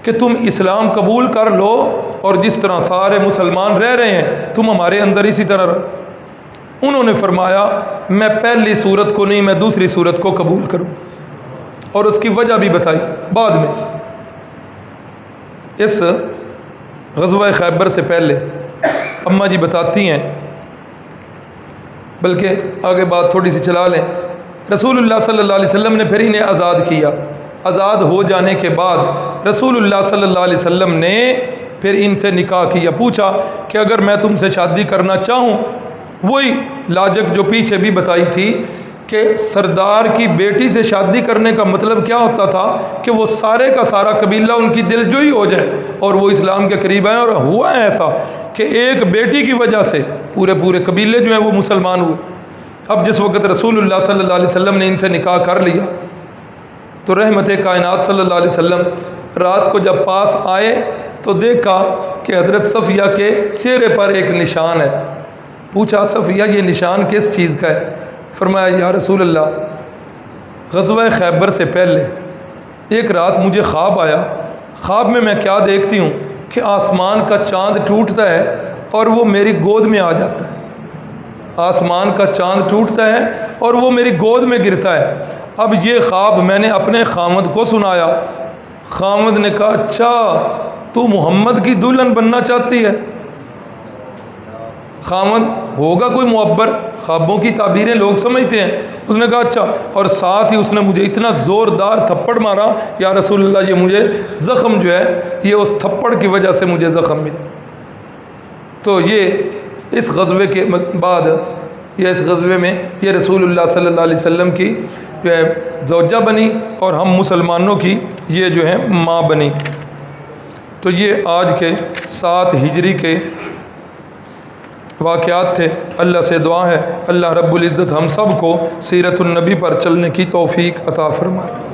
कि तुम इस्लाम कबूल कर लो, और जिस तरह सारे मुसलमान रह रहे हैं तुम हमारे अंदर इसी तरह रहो। उन्होंने फरमाया, मैं पहली सूरत को नहीं, मैं दूसरी सूरत को कबूल करूँ, और उसकी वजह भी बताई बाद में। इस ग़ज़वा खैबर से पहले अम्मा जी बताती हैं, बल्कि आगे बात थोड़ी सी चला लें, रसूलुल्लाह सल्लल्लाहु अलैहि वसल्लम ने फिर इन्हें आज़ाद किया। आज़ाद हो जाने के बाद रसूलुल्लाह सल्लल्लाहु अलैहि वसल्लम ने फिर इनसे निकाह किया। पूछा कि अगर मैं तुमसे शादी करना चाहूँ, वही लाजक जो पीछे भी बताई थी कि सरदार की बेटी से शादी करने का मतलब क्या होता था कि वो सारे का सारा कबीला उनकी दिलजोई हो जाए और वो इस्लाम के करीब आए। और हुआ है ऐसा कि एक बेटी की वजह से पूरे पूरे कबीले जो हैं वो मुसलमान हुए। अब जिस वक़्त रसूलुल्लाह सल्लल्लाहु अलैहि वसल्लम ने इनसे निकाह कर लिया, तो रहमत कायनात सल्लल्लाहु अलैहि वसल्लम रात को जब पास आए तो देखा कि हज़रत सफ़िया के चेहरे पर एक निशान है। पूछा, सफ़िया ये निशान किस चीज़ का है? फरमाया, या रसूल अल्लाह, ग़ज़वा खैबर से पहले एक रात मुझे ख्वाब आया। ख्वाब में मैं क्या देखती हूँ कि आसमान का चाँद टूटता है और वो मेरी गोद में आ जाता है। आसमान का चाँद टूटता है और वो मेरी गोद में गिरता है। अब ये ख्वाब मैंने अपने खामद को सुनाया। खामद ने कहा, अच्छा तू मोहम्मद की दुल्हन बनना चाहती है? खामद होगा कोई मुअब्बर, ख्वाबों की ताबीरें लोग समझते हैं। उसने कहा अच्छा, और साथ ही उसने मुझे इतना ज़ोरदार थप्पड़ मारा, या रसूलल्लाह ये मुझे ज़ख़म जो है ये उस थप्पड़ की वजह से मुझे ज़ख़म मिला। तो ये इस ग़ज़वे के बाद ये इस ग़ज़वे में ये रसूलुल्लाह सल्लल्लाहु अलैहि वसल्लम की जो है ज़ौजा बनी और हम मुसलमानों की ये जो है माँ बनी। तो ये आज के 7 हिजरी के वाक़यात थे। अल्लाह से दुआ है अल्लाह रब्बुल इज़्ज़त हम सब को सीरतुन नबी पर चलने की तौफ़ीक अता फ़रमाए।